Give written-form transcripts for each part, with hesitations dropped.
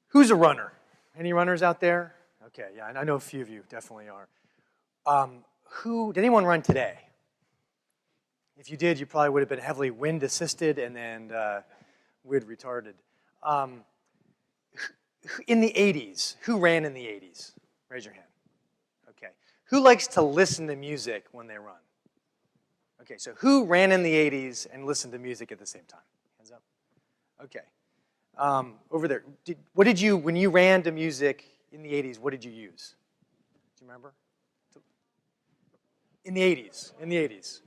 Who's a runner? Any runners out there? Okay, yeah, I know a few of you definitely are. Did anyone run today? If you did, you probably would have been heavily wind assisted and then wind retarded. In the 80s, who ran in the 80s? Raise your hand. Okay. Who likes to listen to music when they run? Okay, so who ran in the 80s and listened to music at the same time? Hands up. Okay. Over there. When you ran to music in the 80s, what did you use? Do you remember? In the 80s.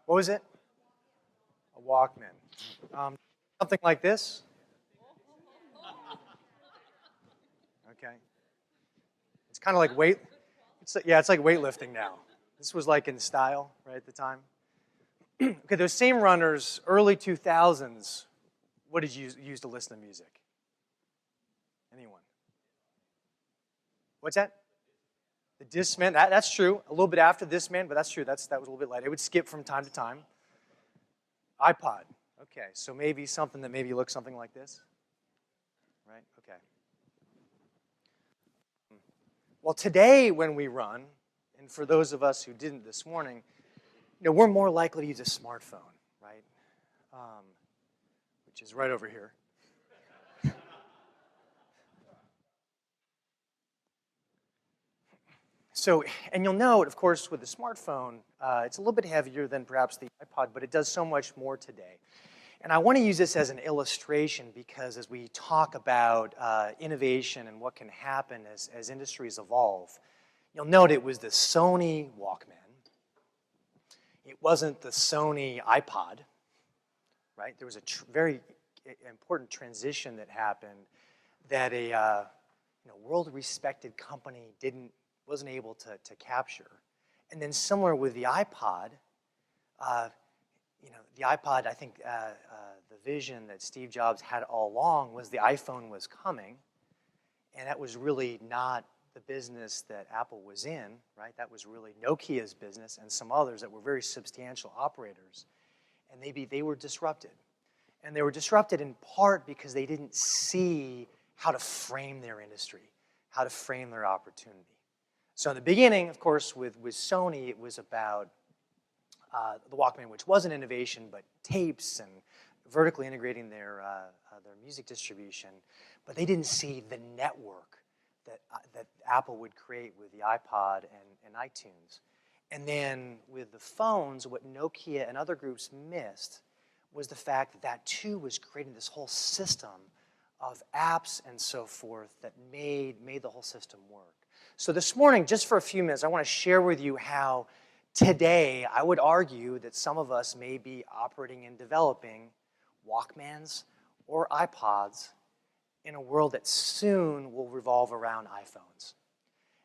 What was it? A Walkman. Something like this? Okay. It's kind of like it's like weightlifting now. This was like in style, right, at the time. Okay, those same runners, early 2000s, what did you use to listen to music? Anyone? What's that? The Discman, that's true. A little bit after Discman, but that's true. That was a little bit light. It would skip from time to time. iPod. Okay, so maybe something that maybe looks something like this. Right? Okay. Well, today when we run, and for those of us who didn't this morning, we're more likely to use a smartphone, right? Which is right over here. So, and you'll note, of course, with the smartphone, it's a little bit heavier than perhaps the iPod, but it does so much more today. And I want to use this as an illustration because as we talk about innovation and what can happen as industries evolve, you'll note it was the Sony Walkman. It wasn't the Sony iPod, right? There was a very important transition that happened that a world-respected company wasn't able to capture. And then similar with the iPod, I think the vision that Steve Jobs had all along was the iPhone was coming, and that was really not the business that Apple was in, right? That was really Nokia's business and some others that were very substantial operators, and they were disrupted. And they were disrupted in part because they didn't see how to frame their industry, how to frame their opportunity. So in the beginning, of course, with Sony, it was about the Walkman, which was an innovation, but tapes and vertically integrating their music distribution. But they didn't see the network that Apple would create with the iPod and iTunes. And then with the phones, what Nokia and other groups missed was the fact that too was creating this whole system of apps and so forth that made the whole system work. So this morning, just for a few minutes, I want to share with you how today I would argue that some of us may be operating and developing Walkmans or iPods in a world that soon will revolve around iPhones.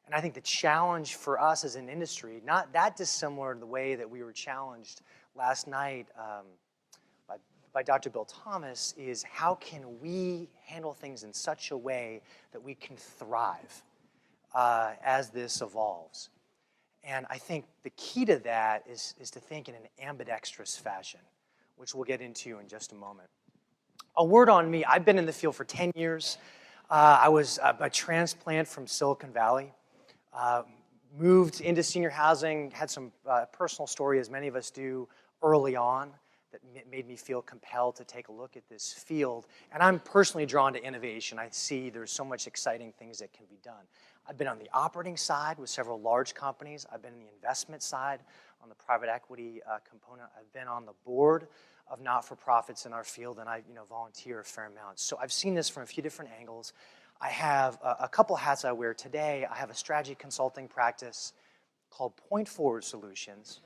And I think the challenge for us as an industry, not that dissimilar to the way that we were challenged last night by Dr. Bill Thomas, is how can we handle things in such a way that we can thrive as this evolves. And I think the key to that is to think in an ambidextrous fashion, which we'll get into in just a moment. A word on me. I've been in the field for 10 years. I was a transplant from Silicon Valley. Moved into senior housing, had some personal story, as many of us do, early on that made me feel compelled to take a look at this field. And I'm personally drawn to innovation. I see there's so much exciting things that can be done. I've been on the operating side with several large companies. I've been on the investment side, on the private equity component. I've been on the board of not-for-profits in our field, and I volunteer a fair amount. So I've seen this from a few different angles. I have a couple hats I wear today. I have a strategy consulting practice called Point Forward Solutions,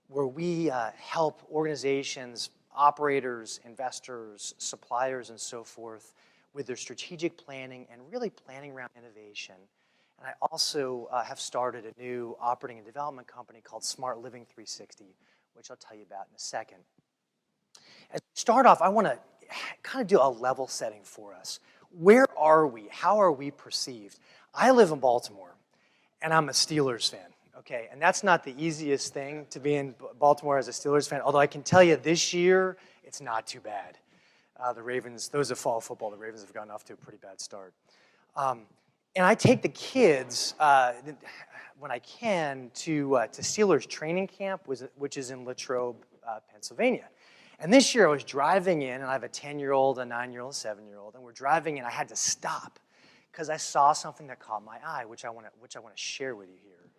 where we help organizations, operators, investors, suppliers, and so forth with their strategic planning and really planning around innovation. And I also have started a new operating and development company called Smart Living 360, which I'll tell you about in a second. As we start off, I want to kind of do a level setting for us. Where are we? How are we perceived? I live in Baltimore, and I'm a Steelers fan, okay? And that's not the easiest thing to be in Baltimore as a Steelers fan, although I can tell you this year, it's not too bad. The Ravens, those that follow football, the Ravens have gotten off to a pretty bad start. And I take the kids, when I can, to Steelers training camp, which is in Latrobe, Pennsylvania. And this year I was driving in, and I have a 10-year-old, a 9-year-old, a 7-year-old, and we're driving in. I had to stop because I saw something that caught my eye, which I want to share with you here.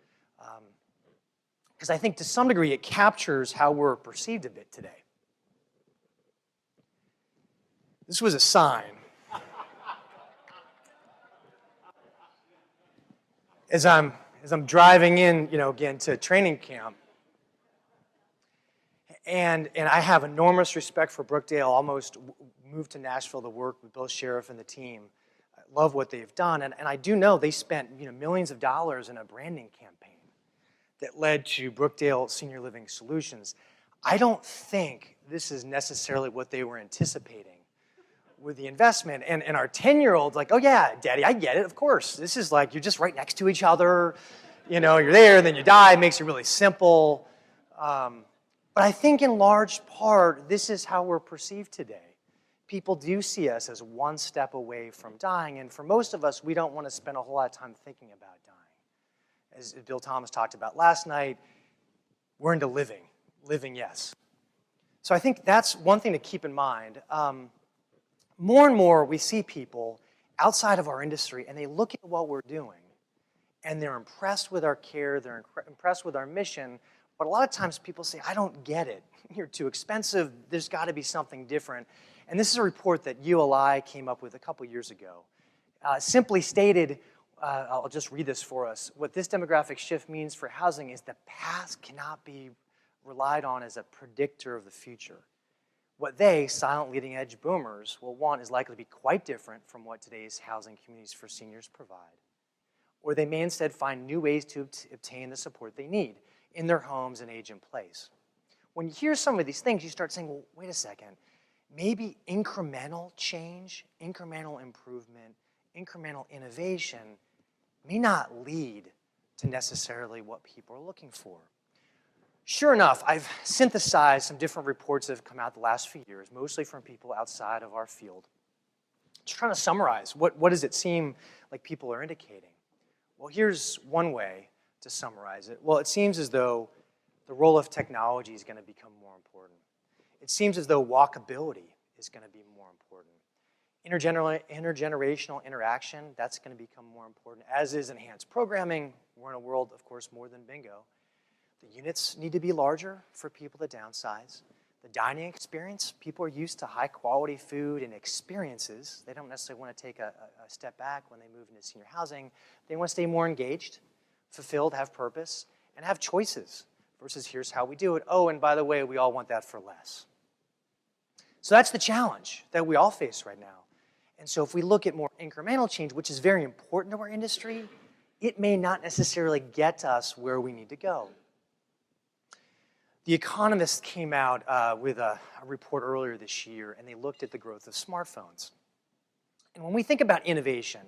Because I think to some degree it captures how we're perceived a bit today. This was a sign. As I'm driving in, again to training camp, and I have enormous respect for Brookdale. Almost moved to Nashville to work with both Sheriff and the team. I love what they've done, and I do know they spent millions of dollars in a branding campaign that led to Brookdale Senior Living Solutions. I don't think this is necessarily what they were anticipating with the investment. And our 10-year-old's like, oh yeah, Daddy, I get it, of course. This is like, you're just right next to each other. You're there, and then you die. It makes it really simple. But I think in large part, this is how we're perceived today. People do see us as one step away from dying, and for most of us, we don't want to spend a whole lot of time thinking about dying. As Bill Thomas talked about last night, we're into living. Living, yes. So I think that's one thing to keep in mind. More and more, we see people outside of our industry, and they look at what we're doing, and they're impressed with our care, they're impressed with our mission, but a lot of times people say, I don't get it. You're too expensive. There's got to be something different. And this is a report that ULI came up with a couple years ago. Simply stated, I'll just read this for us. What this demographic shift means for housing is the past cannot be relied on as a predictor of the future. What they, silent leading edge boomers, will want is likely to be quite different from what today's housing communities for seniors provide. Or they may instead find new ways to obtain the support they need in their homes and age in place. When you hear some of these things, you start saying, well, wait a second, maybe incremental change, incremental improvement, incremental innovation may not lead to necessarily what people are looking for. Sure enough, I've synthesized some different reports that have come out the last few years, mostly from people outside of our field. Just trying to summarize, what does it seem like people are indicating? Well, here's one way to summarize it. Well, it seems as though the role of technology is going to become more important. It seems as though walkability is going to be more important. Intergenerational interaction, that's going to become more important, as is enhanced programming. We're in a world, of course, more than bingo. The units need to be larger for people to downsize. The dining experience, people are used to high-quality food and experiences. They don't necessarily want to take a step back when they move into senior housing. They want to stay more engaged, fulfilled, have purpose, and have choices versus here's how we do it. Oh, and by the way, we all want that for less. So that's the challenge that we all face right now. And so if we look at more incremental change, which is very important to our industry, it may not necessarily get us where we need to go. The Economist came out with a report earlier this year, and they looked at the growth of smartphones. And when we think about innovation,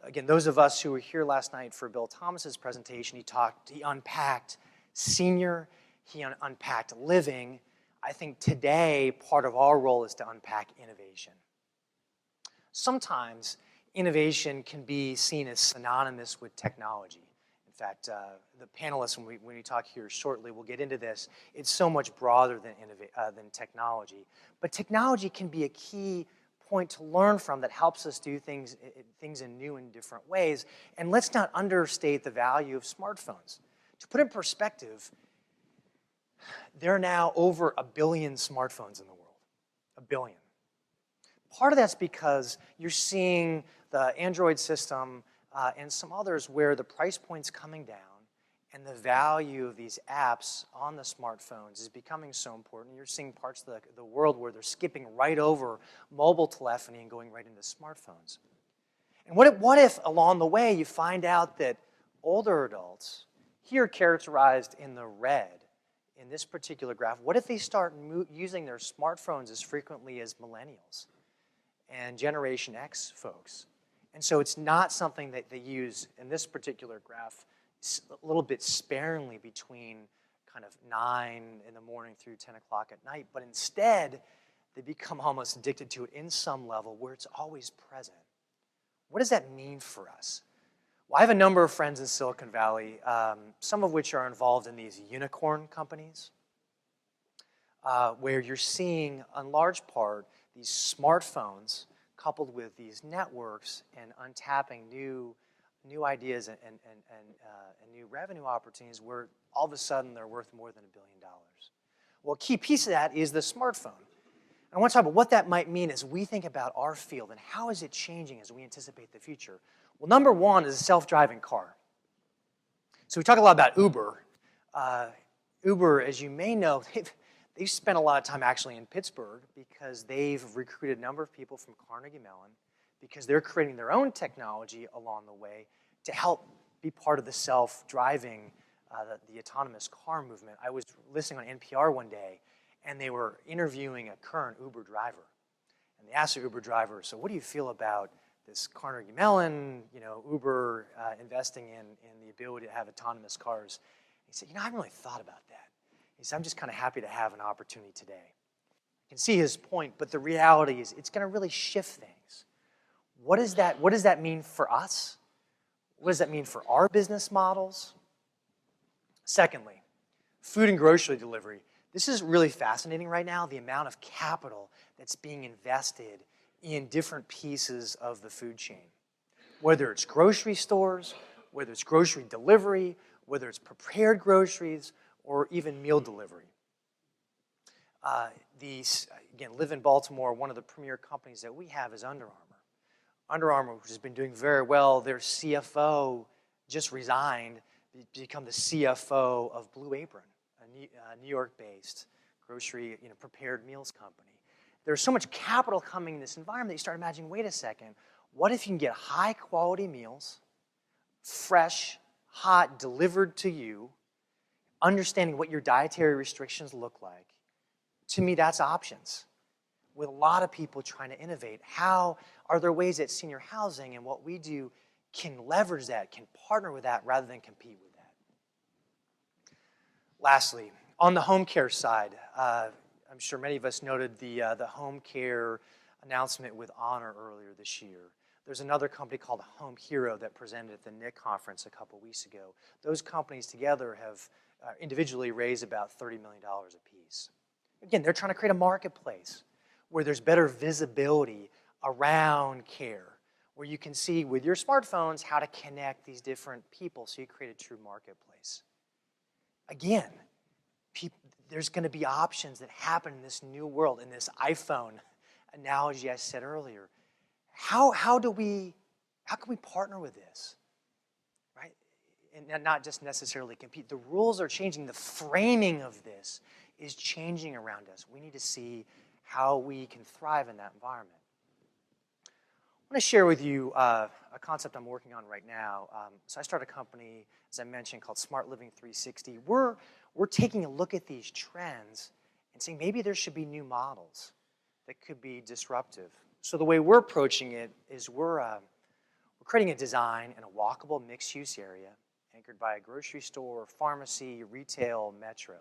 again, those of us who were here last night for Bill Thomas's presentation, he unpacked senior, he unpacked living. I think today, part of our role is to unpack innovation. Sometimes innovation can be seen as synonymous with technology. In fact, the panelists, when we talk here shortly, we'll get into this. It's so much broader than technology. But technology can be a key point to learn from that helps us do things in new and different ways. And let's not understate the value of smartphones. To put it in perspective, there are now over 1 billion smartphones in the world. 1 billion. Part of that's because you're seeing the Android system and some others where the price point's coming down and the value of these apps on the smartphones is becoming so important. You're seeing parts of the world where they're skipping right over mobile telephony and going right into smartphones. And what if along the way you find out that older adults, here characterized in the red in this particular graph, what if they start using their smartphones as frequently as millennials and Generation X folks? And so it's not something that they use in this particular graph a little bit sparingly between kind of 9 in the morning through 10 o'clock at night, but instead they become almost addicted to it in some level where it's always present. What does that mean for us? Well, I have a number of friends in Silicon Valley, some of which are involved in these unicorn companies, where you're seeing, in large part, these smartphones coupled with these networks and untapping new ideas and new revenue opportunities where all of a sudden they're worth more than $1 billion. Well, a key piece of that is the smartphone. I want to talk about what that might mean as we think about our field and how is it changing as we anticipate the future. Well, number one is a self-driving car. So we talk a lot about Uber. Uber, as you may know, they've spent a lot of time actually in Pittsburgh because they've recruited a number of people from Carnegie Mellon because they're creating their own technology along the way to help be part of the self-driving, the autonomous car movement. I was listening on NPR one day, and they were interviewing a current Uber driver. And they asked the Uber driver, so what do you feel about this Carnegie Mellon, Uber investing in the ability to have autonomous cars? He said, I haven't really thought about that. He said, I'm just kind of happy to have an opportunity today. You can see his point, but the reality is it's going to really shift things. What does that mean for us? What does that mean for our business models? Secondly, food and grocery delivery. This is really fascinating right now, the amount of capital that's being invested in different pieces of the food chain. Whether it's grocery stores, whether it's grocery delivery, whether it's prepared groceries, or even meal delivery. Again, live in Baltimore, one of the premier companies that we have is Under Armour. Under Armour, which has been doing very well, their CFO just resigned to become the CFO of Blue Apron, a New York-based grocery, prepared meals company. There's so much capital coming in this environment that you start imagining, wait a second, what if you can get high-quality meals, fresh, hot, delivered to you, understanding what your dietary restrictions look like? To me, that's options. With a lot of people trying to innovate, how are there ways that senior housing and what we do can leverage that, can partner with that rather than compete with that? Lastly, on the home care side, I'm sure many of us noted the home care announcement with Honor earlier this year. There's another company called Home Hero that presented at the NIC conference a couple weeks ago. Those companies together have individually raised about $30 million apiece. Again, they're trying to create a marketplace where there's better visibility around care, where you can see with your smartphones how to connect these different people so you create a true marketplace. Again, there's going to be options that happen in this new world, in this iPhone analogy I said earlier. How can we partner with this, right? And not just necessarily compete. The rules are changing. The framing of this is changing around us. We need to see how we can thrive in that environment. I want to share with you a concept I'm working on right now. So I started a company, as I mentioned, called Smart Living 360. We're taking a look at these trends and saying maybe there should be new models that could be disruptive. So the way we're approaching it is we're creating a design in a walkable mixed-use area anchored by a grocery store, pharmacy, retail, metro.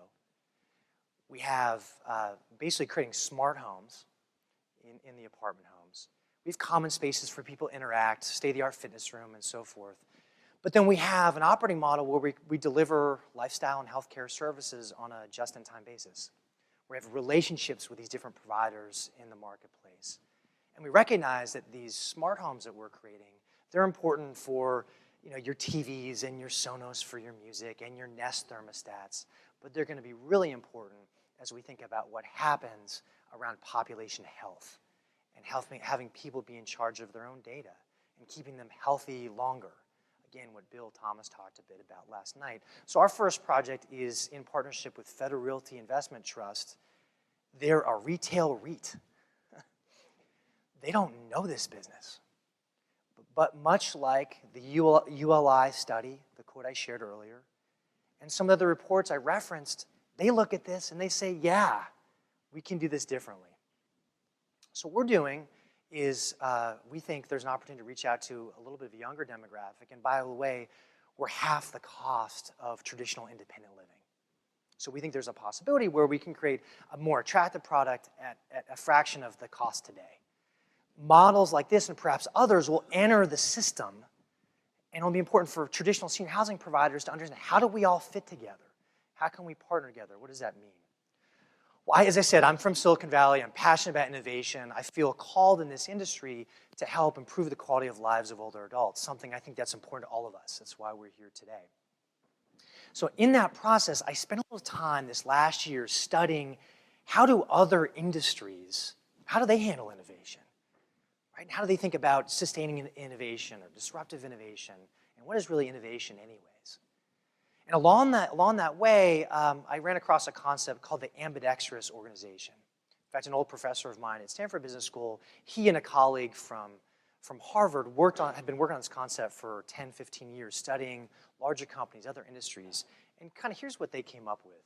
We have basically creating smart homes in the apartment homes. We have common spaces for people to interact, state-of-the-art fitness room, and so forth. But then we have an operating model where we deliver lifestyle and healthcare services on a just-in-time basis. We have relationships with these different providers in the marketplace. And we recognize that these smart homes that we're creating, they're important for your TVs and your Sonos for your music and your Nest thermostats, but they're going to be really important as we think about what happens around population health and having people be in charge of their own data and keeping them healthy longer. Again, what Bill Thomas talked a bit about last night. So our first project is in partnership with Federal Realty Investment Trust. They're a retail REIT. They don't know this business. But much like the ULI study, the quote I shared earlier, and some of the reports I referenced, they look at this and they say, yeah, we can do this differently. So what we're doing is we think there's an opportunity to reach out to a little bit of a younger demographic. And by the way, we're half the cost of traditional independent living. So we think there's a possibility where we can create a more attractive product at a fraction of the cost today. Models like this and perhaps others will enter the system, and it'll be important for traditional senior housing providers to understand, how do we all fit together? How can we partner together? What does that mean? Well, as I said, I'm from Silicon Valley. I'm passionate about innovation. I feel called in this industry to help improve the quality of lives of older adults, something I think that's important to all of us. That's why we're here today. So in that process, I spent a little time this last year studying how do other industries, how do they handle innovation? Right? How do they think about sustaining innovation or disruptive innovation? And what is really innovation anyways? And along that way, I ran across a concept called the Ambidextrous Organization. In fact, an old professor of mine at Stanford Business School, he and a colleague from Harvard had been working on this concept for 10, 15 years, studying larger companies, other industries. And kind of here's what they came up with.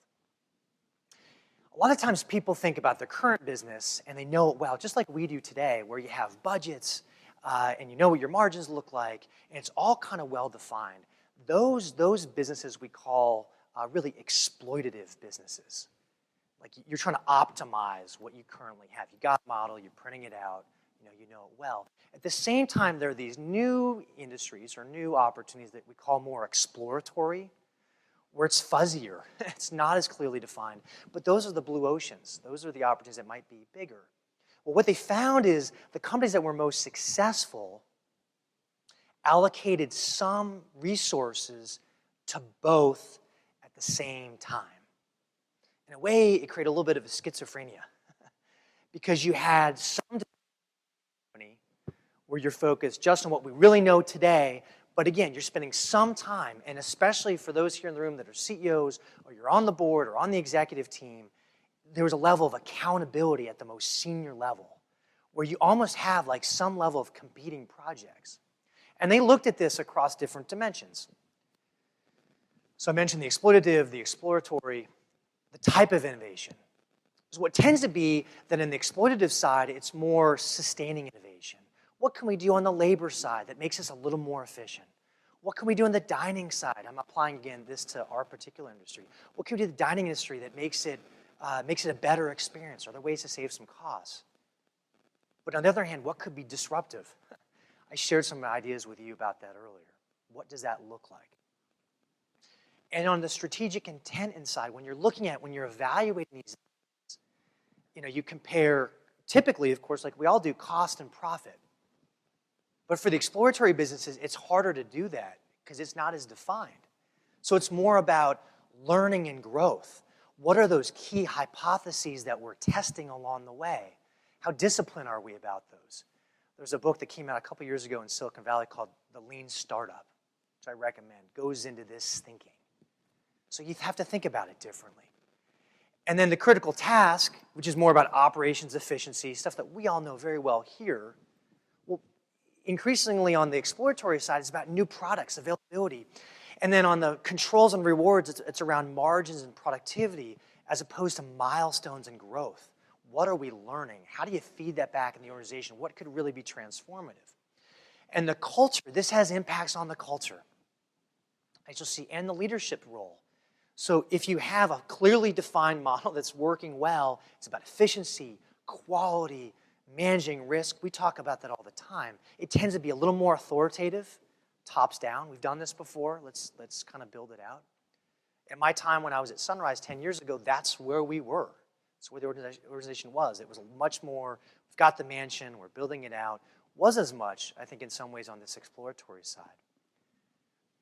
A lot of times people think about their current business and they know it well, just like we do today, where you have budgets and you know what your margins look like, and it's all kind of well defined. Those businesses we call really exploitative businesses. Like you're trying to optimize what you currently have. You got a model, you're printing it out, you know it well. At the same time, there are these new industries or new opportunities that we call more exploratory, where it's fuzzier. It's not as clearly defined. But those are the blue oceans. Those are the opportunities that might be bigger. Well, what they found is the companies that were most successful allocated some resources to both at the same time. In a way, it created a little bit of a schizophrenia because you had some company where you're focused just on what we really know today, but again, you're spending some time, and especially for those here in the room that are CEOs or you're on the board or on the executive team, there was a level of accountability at the most senior level where you almost have like some level of competing projects. And they looked at this across different dimensions. So I mentioned the exploitative, the exploratory, the type of innovation. So what tends to be that in the exploitative side, it's more sustaining innovation. What can we do on the labor side that makes us a little more efficient? What can we do on the dining side? I'm applying, again, this to our particular industry. What can we do in the dining industry that makes it a better experience? Are there ways to save some costs? But on the other hand, what could be disruptive? I shared some ideas with you about that earlier. What does that look like? And on the strategic intent inside, when you're evaluating these, you compare, typically, of course, like we all do, cost and profit. But for the exploratory businesses, it's harder to do that because it's not as defined. So it's more about learning and growth. What are those key hypotheses that we're testing along the way? How disciplined are we about those? There's a book that came out a couple years ago in Silicon Valley called The Lean Startup, which I recommend, goes into this thinking. So you have to think about it differently. And then the critical task, which is more about operations efficiency, stuff that we all know very well here, well, increasingly on the exploratory side, it's about new products, availability. And then on the controls and rewards, it's around margins and productivity as opposed to milestones and growth. What are we learning? How do you feed that back in the organization? What could really be transformative? And the culture, this has impacts on the culture, as you'll see, and the leadership role. So if you have a clearly defined model that's working well, it's about efficiency, quality, managing risk. We talk about that all the time. It tends to be a little more authoritative, tops down. We've done this before. Let's kind of build it out. At my time when I was at Sunrise 10 years ago, that's where we were. That's where the organization was. It was much more, we've got the mansion, we're building it out. Wasn't as much, I think, in some ways on this exploratory side.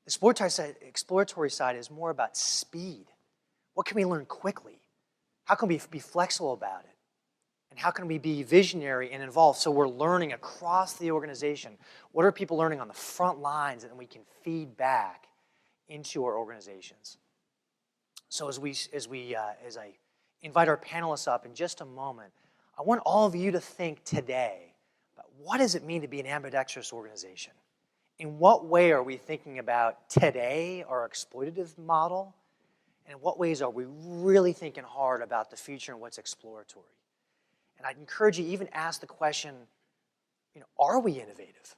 The exploratory side is more about speed. What can we learn quickly? How can we be flexible about it? And how can we be visionary and involved so we're learning across the organization? What are people learning on the front lines that we can feed back into our organizations? So as I invite our panelists up in just a moment, I want all of you to think today about what does it mean to be an ambidextrous organization? In what way are we thinking about today, our exploitative model? And in what ways are we really thinking hard about the future and what's exploratory? And I'd encourage you to even ask the question, are we innovative?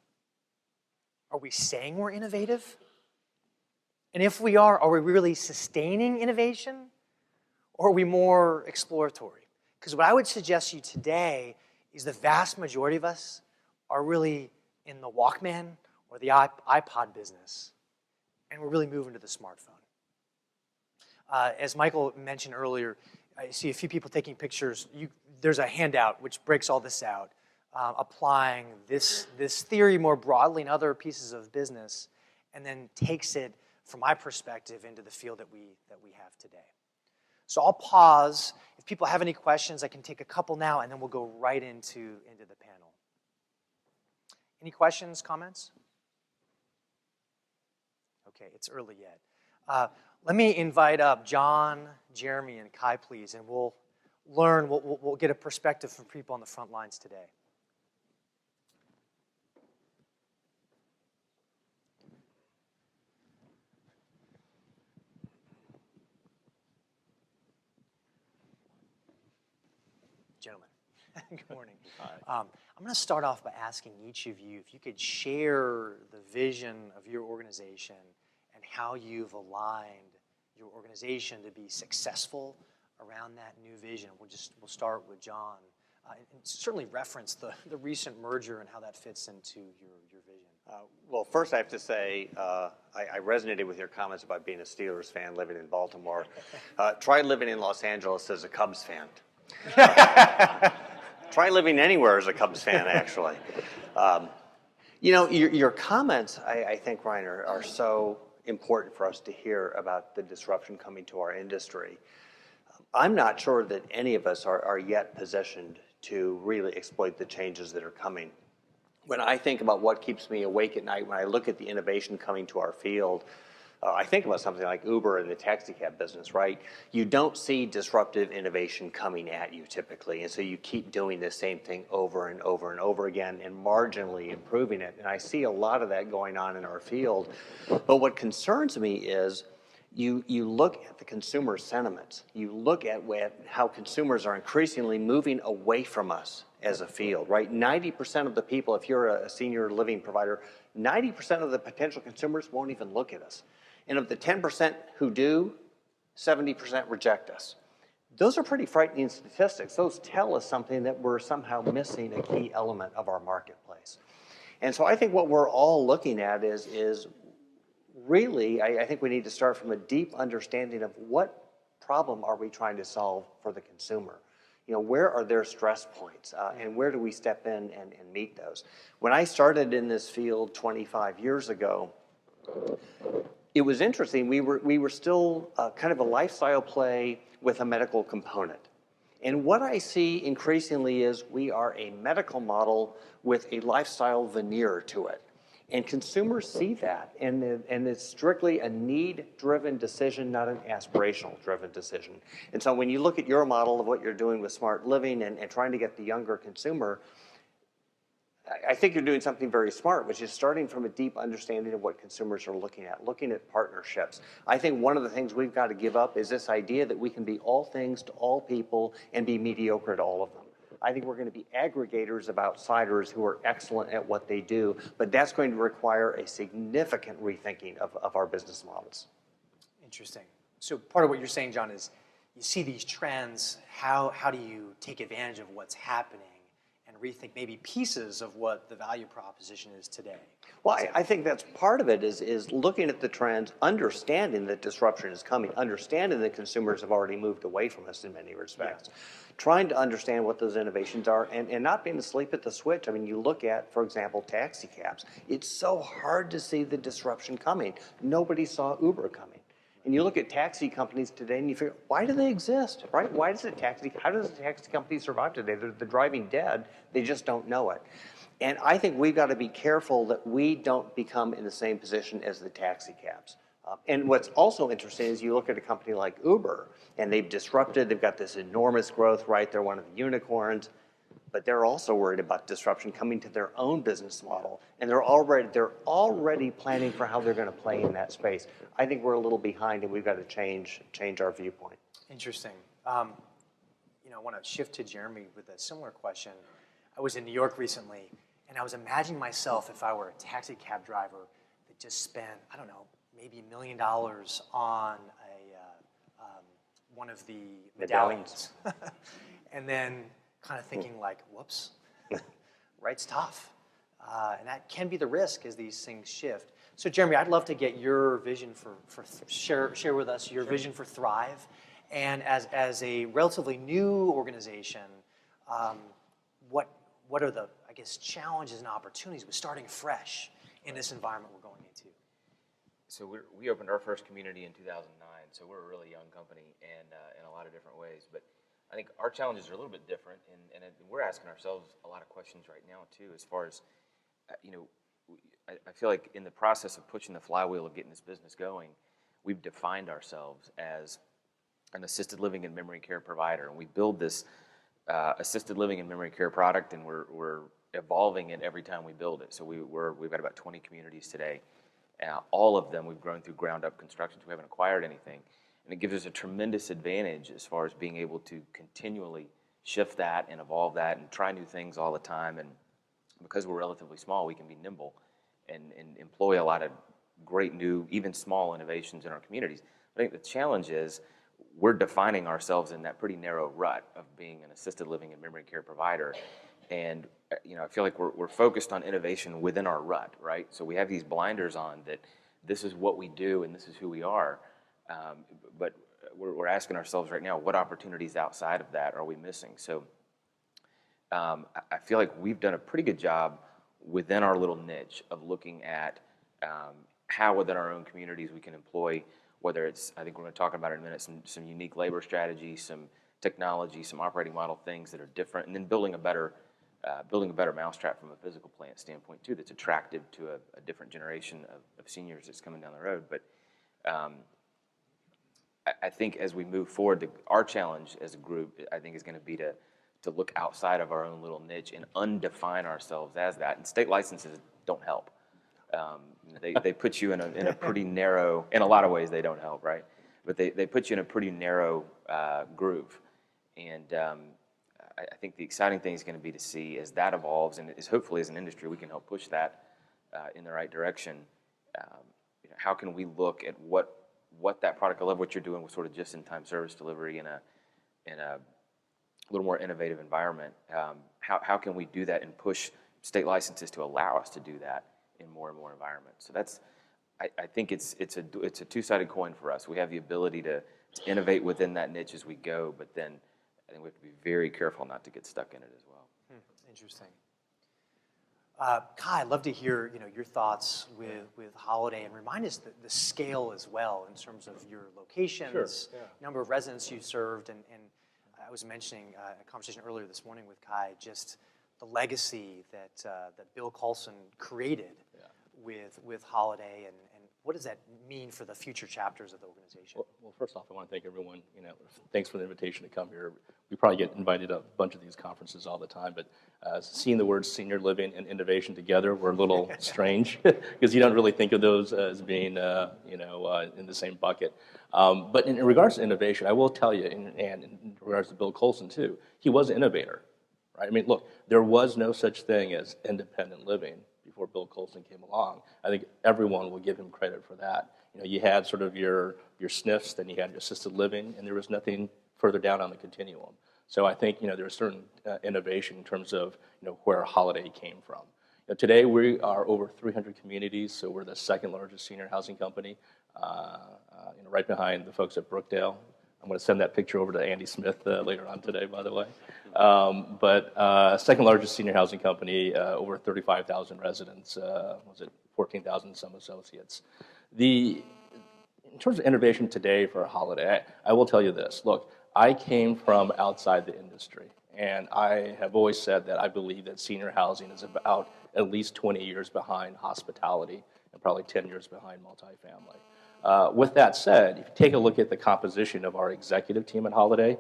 Are we saying we're innovative? And if we are we really sustaining innovation? Or are we more exploratory? Because what I would suggest to you today is the vast majority of us are really in the Walkman or the iPod business, and we're really moving to the smartphone. As Michael mentioned earlier, I see a few people taking pictures. There's a handout which breaks all this out, applying this theory more broadly in other pieces of business, and then takes it, from my perspective, into the field that we have today. So I'll pause. If people have any questions, I can take a couple now, and then we'll go right into the panel. Any questions, comments? Okay, it's early yet. Let me invite up John, Jeremy, and Kai, please, and we'll learn, we'll get a perspective from people on the front lines today. Gentlemen, good morning. I'm going to start off by asking each of you if you could share the vision of your organization and how you've aligned your organization to be successful around that new vision. We'll start with John, and certainly reference the recent merger and how that fits into your vision. Well, first I have to say I resonated with your comments about being a Steelers fan living in Baltimore. Try living in Los Angeles as a Cubs fan. Try living anywhere as a Cubs fan, actually. You know, your comments, I think, Ryan, are so important for us to hear about the disruption coming to our industry. I'm not sure that any of us are yet positioned to really exploit the changes that are coming. When I think about what keeps me awake at night, when I look at the innovation coming to our field, I think about something like Uber and the taxi cab business, right? You don't see disruptive innovation coming at you typically, and so you keep doing the same thing over and over and over again and marginally improving it. And I see a lot of that going on in our field. But what concerns me is you look at the consumer sentiments. You look at how consumers are increasingly moving away from us as a field, right? 90% of the people, if you're a senior living provider, 90% of the potential consumers won't even look at us. And of the 10% who do, 70% reject us. Those are pretty frightening statistics. Those tell us something that we're somehow missing a key element of our marketplace. And so I think what we're all looking at is really, I think we need to start from a deep understanding of what problem are we trying to solve for the consumer. You know, where are their stress points, and where do we step in and meet those? When I started in this field 25 years ago, it was interesting. We were still kind of a lifestyle play with a medical component. And what I see increasingly is we are a medical model with a lifestyle veneer to it. And consumers see that, and it's strictly a need-driven decision, not an aspirational-driven decision. And so when you look at your model of what you're doing with smart living and trying to get the younger consumer, I think you're doing something very smart, which is starting from a deep understanding of what consumers are looking at partnerships. I think one of the things we've got to give up is this idea that we can be all things to all people and be mediocre to all of them. I think we're going to be aggregators of outsiders who are excellent at what they do, but that's going to require a significant rethinking of our business models. Interesting. So part of what you're saying, John, is you see these trends, how do you take advantage of what's happening and rethink maybe pieces of what the value proposition is today? Well, I think that's part of it is looking at the trends, understanding that disruption is coming, understanding that consumers have already moved away from us in many respects, trying to understand what those innovations are and not being asleep at the switch. I mean, you look at, for example, taxi cabs. It's so hard to see the disruption coming. Nobody saw Uber coming. And you look at taxi companies today and you figure, why do they exist, right? How does a taxi company survive today? They're driving dead. They just don't know it. And I think we've got to be careful that we don't become in the same position as the taxi cabs. And what's also interesting is you look at a company like Uber, and they've disrupted, they've got this enormous growth, right? They're one of the unicorns, but they're also worried about disruption coming to their own business model. And they're already planning for how they're going to play in that space. I think we're a little behind, and we've got to change our viewpoint. Interesting. I want to shift to Jeremy with a similar question. I was in New York recently, and I was imagining myself if I were a taxi cab driver that just spent, I don't know, maybe $1 million on one of the medallions. And then kind of thinking like, whoops, right's tough. And that can be the risk as these things shift. So Jeramy, I'd love to get your vision share with us your vision for Thrive. And as a relatively new organization, what are the, I guess, challenges and opportunities with starting fresh in this environment we're going into? So we opened our first community in 2009, so we're a really young company and in a lot of different ways. But I think our challenges are a little bit different, and we're asking ourselves a lot of questions right now too, as far as, I feel like in the process of pushing the flywheel of getting this business going, we've defined ourselves as an assisted living and memory care provider, and we build this assisted living and memory care product, and we're evolving it every time we build it. So we've got about 20 communities today. All of them we've grown through ground up construction, so we haven't acquired anything. And it gives us a tremendous advantage as far as being able to continually shift that and evolve that and try new things all the time. And because we're relatively small, we can be nimble and employ a lot of great new, even small innovations in our communities. I think the challenge is we're defining ourselves in that pretty narrow rut of being an assisted living and memory care provider. And I feel like we're focused on innovation within our rut, right? So we have these blinders on that this is what we do and this is who we are. But we're asking ourselves right now, what opportunities outside of that are we missing? So I feel like we've done a pretty good job within our little niche of looking at how within our own communities we can employ, whether it's, I think we're going to talk about it in a minute, some unique labor strategies, some technology, some operating model things that are different, and then building a better mousetrap from a physical plant standpoint too that's attractive to a different generation of seniors that's coming down the road. But I think as we move forward, our challenge as a group, I think, is going to be to look outside of our own little niche and undefine ourselves as that. And state licenses don't help. They put you in a pretty narrow, in a lot of ways they don't help, right? But they put you in a pretty narrow groove. And I think the exciting thing is going to be to see as that evolves, and as hopefully as an industry we can help push that in the right direction. How can we look at what that product, I love what you're doing with sort of just-in-time service delivery in a little more innovative environment. How can we do that and push state licenses to allow us to do that in more and more environments? So that's, I think it's a two-sided coin for us. We have the ability to innovate within that niche as we go, but then I think we have to be very careful not to get stuck in it as well. Interesting. Kai, I'd love to hear your thoughts with Holiday, and remind us the scale as well in terms of your locations, number of residents you served, and I was mentioning a conversation earlier this morning with Kai, just the legacy that Bill Coulson created with Holiday, and what does that mean for the future chapters of the organization? Well, first off, I want to thank everyone. Thanks for the invitation to come here. We probably get invited to a bunch of these conferences all the time, but seeing the words senior living and innovation together were a little strange because you don't really think of those as being, in the same bucket. But in regards to innovation, I will tell you, and in regards to Bill Coulson too, he was an innovator, right? I mean, look, there was no such thing as independent living before Bill Coulson came along. I think everyone will give him credit for that. You had sort of your SNFs, then you had your assisted living, and there was nothing further down on the continuum. So I think there's certain innovation in terms of where Holiday came from. Today we are over 300 communities, so we're the second largest senior housing company, right behind the folks at Brookdale. I'm going to send that picture over to Andy Smith later on today, by the way. But second largest senior housing company, over 35,000 residents, 14,000 some associates. In terms of innovation today for Holiday, I will tell you this. Look, I came from outside the industry, and I have always said that I believe that senior housing is about at least 20 years behind hospitality and probably 10 years behind multifamily. With that said, if you take a look at the composition of our executive team at Holiday,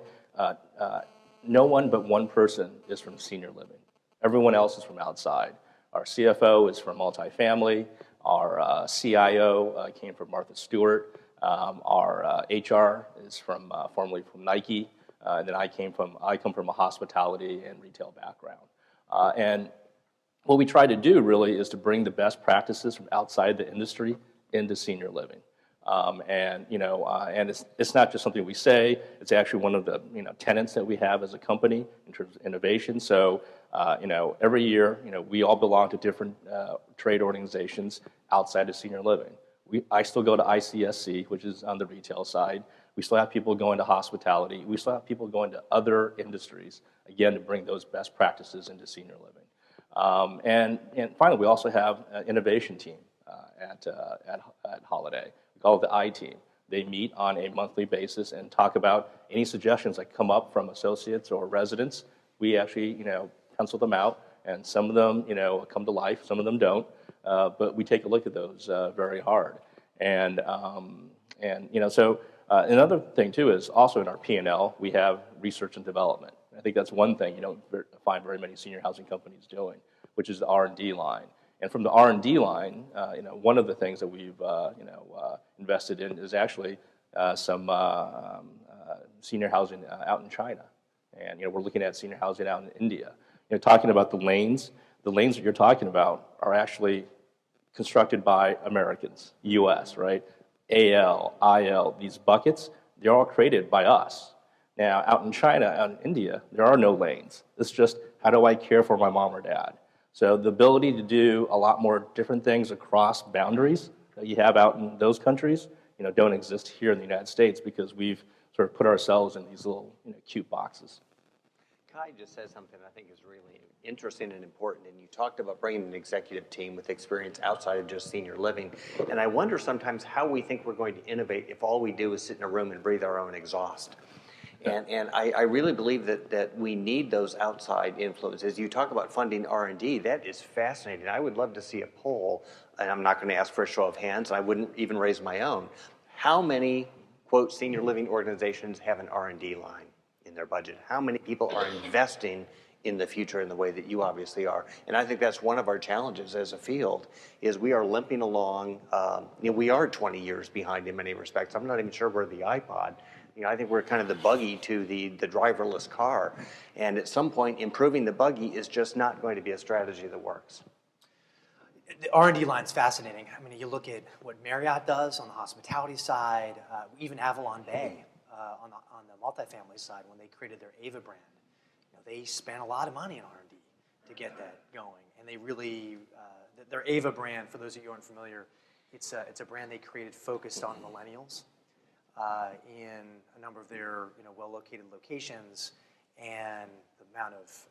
no one but one person is from senior living. Everyone else is from outside. Our CFO is from multifamily. Our CIO came from Martha Stewart. Our HR is formerly from Nike. And then I come from a hospitality and retail background. And what we try to do really is to bring the best practices from outside the industry into senior living. And and it's not just something we say. It's actually one of the tenets that we have as a company in terms of innovation. So every year we all belong to different trade organizations outside of senior living. I still go to ICSC, which is on the retail side. We still have people going to hospitality. We still have people going to other industries, again, to bring those best practices into senior living. And finally, we also have an innovation team at Holiday. We call it the I team. They meet on a monthly basis and talk about any suggestions that come up from associates or residents. We actually, pencil them out, and some of them, come to life. Some of them don't, but we take a look at those very hard. And so another thing too is also in our P&L we have research and development. I think that's one thing you don't find very many senior housing companies doing, which is the R&D line. And from the R&D line, one of the things that we've invested in is actually some senior housing out in China, and we're looking at senior housing out in India. Talking about the lanes that you're talking about are actually constructed by Americans, U.S., right? AL, IL, these buckets, they're all created by us. Now, out in China, out in India, there are no lanes. It's just, how do I care for my mom or dad? So the ability to do a lot more different things across boundaries that you have out in those countries, don't exist here in the United States because we've sort of put ourselves in these little, cute boxes. Kai just said something I think is really interesting and important, and you talked about bringing an executive team with experience outside of just senior living, and I wonder sometimes how we think we're going to innovate if all we do is sit in a room and breathe our own exhaust. And I really believe that we need those outside influences. You talk about funding R&D. That is fascinating. I would love to see a poll, and I'm not going to ask for a show of hands, and I wouldn't even raise my own. How many, quote, senior living organizations have an R&D line in their budget? How many people are investing in the future in the way that you obviously are? And I think that's one of our challenges as a field, is we are limping along. We are 20 years behind in many respects. I'm not even sure we're the iPod. I think we're kind of the buggy to the driverless car. And at some point, improving the buggy is just not going to be a strategy that works. The R&D line's fascinating. I mean, you look at what Marriott does on the hospitality side, even Avalon Bay on the multifamily side, when they created their Ava brand. They spent a lot of money on R&D to get that going. And they really, their Ava brand, for those of you who aren't familiar, it's a brand they created focused on millennials. In a number of their well-located locations, and the amount of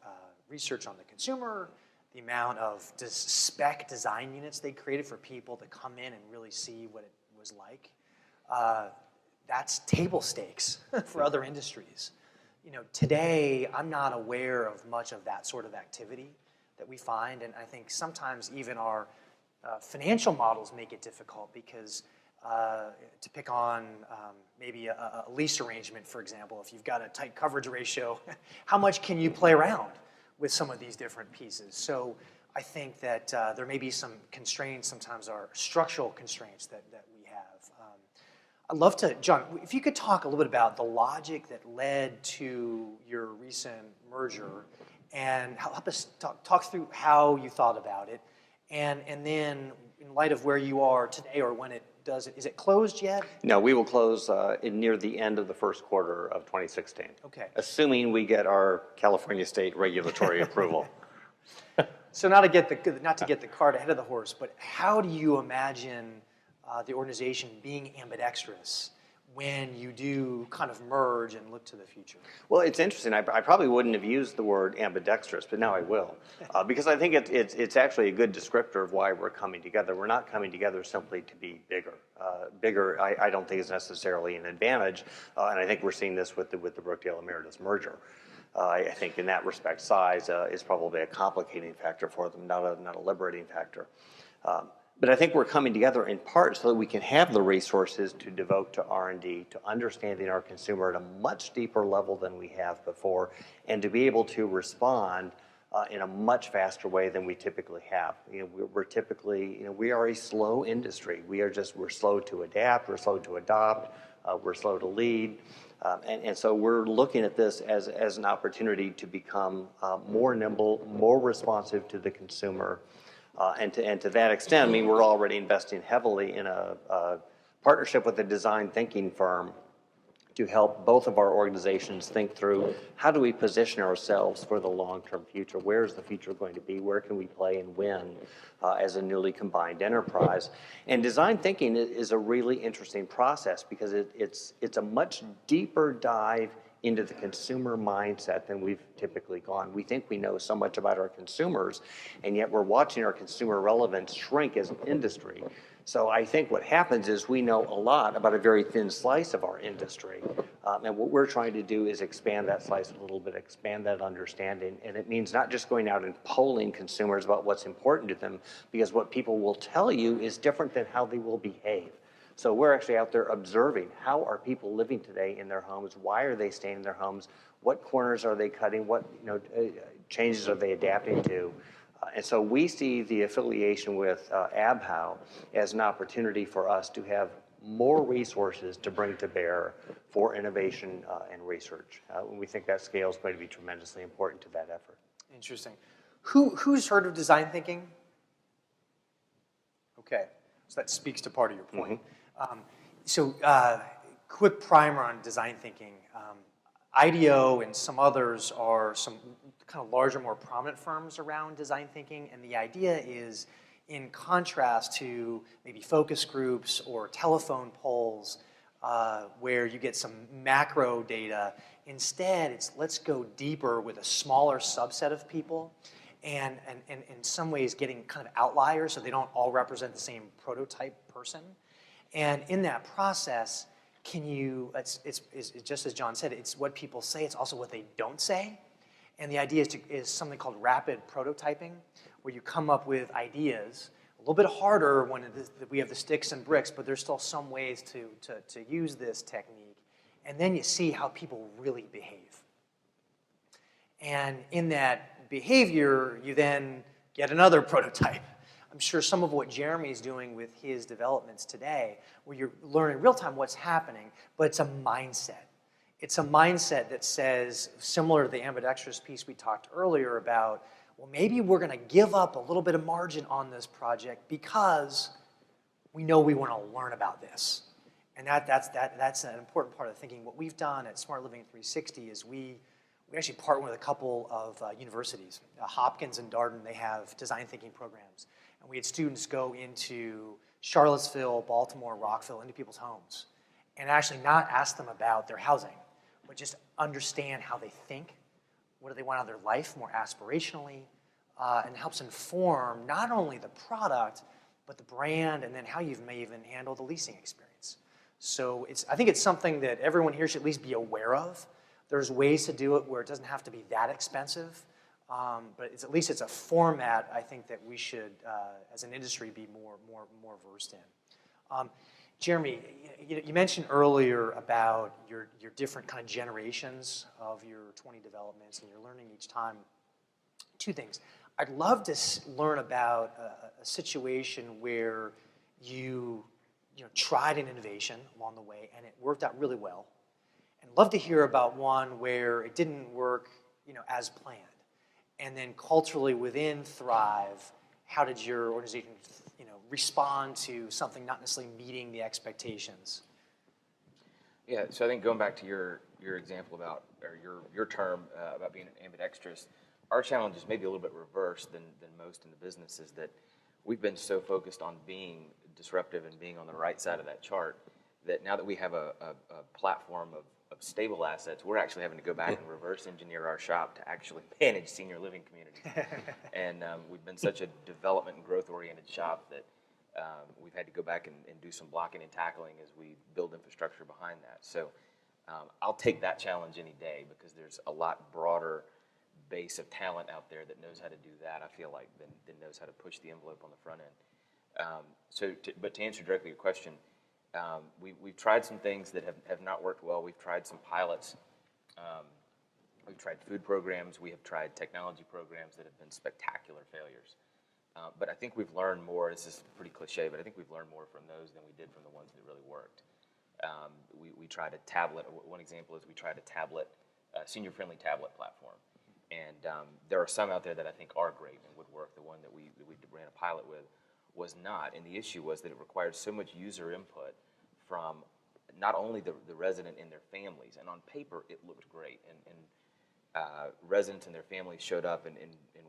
research on the consumer, the amount of spec design units they created for people to come in and really see what it was like, that's table stakes for other industries. Today I'm not aware of much of that sort of activity that we find, and I think sometimes even our financial models make it difficult because to pick on maybe a lease arrangement, for example, if you've got a tight coverage ratio, how much can you play around with some of these different pieces? So I think that there may be some constraints, sometimes are structural constraints that we have. I'd love to, John, if you could talk a little bit about the logic that led to your recent merger and help us talk through how you thought about it, and then in light of where you are today or when it does it, is it closed yet? No, we will close near the end of the first quarter of 2016. Okay. Assuming we get our California state regulatory approval. So not to get the cart ahead of the horse, but how do you imagine the organization being ambidextrous when you do kind of merge and look to the future? Well, it's interesting. I probably wouldn't have used the word ambidextrous, but now I will, because I think it's actually a good descriptor of why we're coming together. We're not coming together simply to be bigger. Bigger, I don't think is necessarily an advantage, and I think we're seeing this with the Brookdale Emeritus merger. I think in that respect, size is probably a complicating factor for them, not a liberating factor. But I think we're coming together in part so that we can have the resources to devote to R&D, to understanding our consumer at a much deeper level than we have before, and to be able to respond in a much faster way than we typically have. We're typically, we are a slow industry. We're slow to adapt, we're slow to adopt, we're slow to lead. And so we're looking at this as an opportunity to become more nimble, more responsive to the consumer. And to that extent, I mean, we're already investing heavily in a partnership with a design thinking firm to help both of our organizations think through how do we position ourselves for the long-term future? Where is the future going to be? Where can we play and win as a newly combined enterprise? And design thinking is a really interesting process because it's a much deeper dive into the consumer mindset than we've typically gone. We think we know so much about our consumers, and yet we're watching our consumer relevance shrink as an industry. So I think what happens is we know a lot about a very thin slice of our industry, and what we're trying to do is expand that slice a little bit, expand that understanding, and it means not just going out and polling consumers about what's important to them, because what people will tell you is different than how they will behave. So we're actually out there observing how are people living today in their homes, why are they staying in their homes, what corners are they cutting, what changes are they adapting to. And so we see the affiliation with ABHOW as an opportunity for us to have more resources to bring to bear for innovation and research. We think that scale is going to be tremendously important to that effort. Interesting. Who's heard of design thinking? Okay, so that speaks to part of your point. Quick primer on design thinking. IDEO and some others are some kind of larger, more prominent firms around design thinking, and the idea is, in contrast to maybe focus groups or telephone polls where you get some macro data, instead it's let's go deeper with a smaller subset of people and in some ways getting kind of outliers so they don't all represent the same prototype person. And in that process, it's just as John said, it's what people say, it's also what they don't say. And the idea is something called rapid prototyping, where you come up with ideas, a little bit harder when we have the sticks and bricks, but there's still some ways to use this technique. And then you see how people really behave. And in that behavior, you then get another prototype. I'm sure some of what Jeremy's doing with his developments today, where you're learning real time what's happening, but it's a mindset. It's a mindset that says, similar to the ambidextrous piece we talked earlier about, well, maybe we're going to give up a little bit of margin on this project because we know we want to learn about this. And that's an important part of thinking. What we've done at Smart Living 360 is we actually partner with a couple of universities. Hopkins and Darden, they have design thinking programs. And we had students go into Charlottesville, Baltimore, Rockville, into people's homes, and actually not ask them about their housing, but just understand how they think, what do they want out of their life more aspirationally, and helps inform not only the product, but the brand, and then how you may even handle the leasing experience. So I think it's something that everyone here should at least be aware of. There's ways to do it where it doesn't have to be that expensive, but at least it's a format I think that we should, as an industry, be more versed in. Jeremy, you mentioned earlier about your different kind of generations of your 20 developments, and you're learning each time. Two things. I'd love to learn about a situation where you tried an innovation along the way and it worked out really well. And love to hear about one where it didn't work as planned. And then culturally within Thrive, how did your organization respond to something not necessarily meeting the expectations? Yeah, so I think going back to your example about, or your term about being an ambidextrous, our challenge is maybe a little bit reversed than most in the business, is that we've been so focused on being disruptive and being on the right side of that chart that now that we have a platform of stable assets, we're actually having to go back and reverse engineer our shop to actually manage senior living communities. And we've been such a development and growth oriented shop that we've had to go back and do some blocking and tackling as we build infrastructure behind that. So I'll take that challenge any day, because there's a lot broader base of talent out there that knows how to do that, I feel like, than knows how to push the envelope on the front end. But to answer directly your question, we've tried some things that have not worked well. We've tried some pilots. We've tried food programs. We have tried technology programs that have been spectacular failures. But I think we've learned more. This is pretty cliche, but I think we've learned more from those than we did from the ones that really worked. We tried a tablet. One example is we tried a senior-friendly tablet platform. And there are some out there that I think are great and would work. The one that we ran a pilot with was not. And the issue was that it required so much user input from not only the resident and their families, and on paper it looked great, and residents and their families showed up and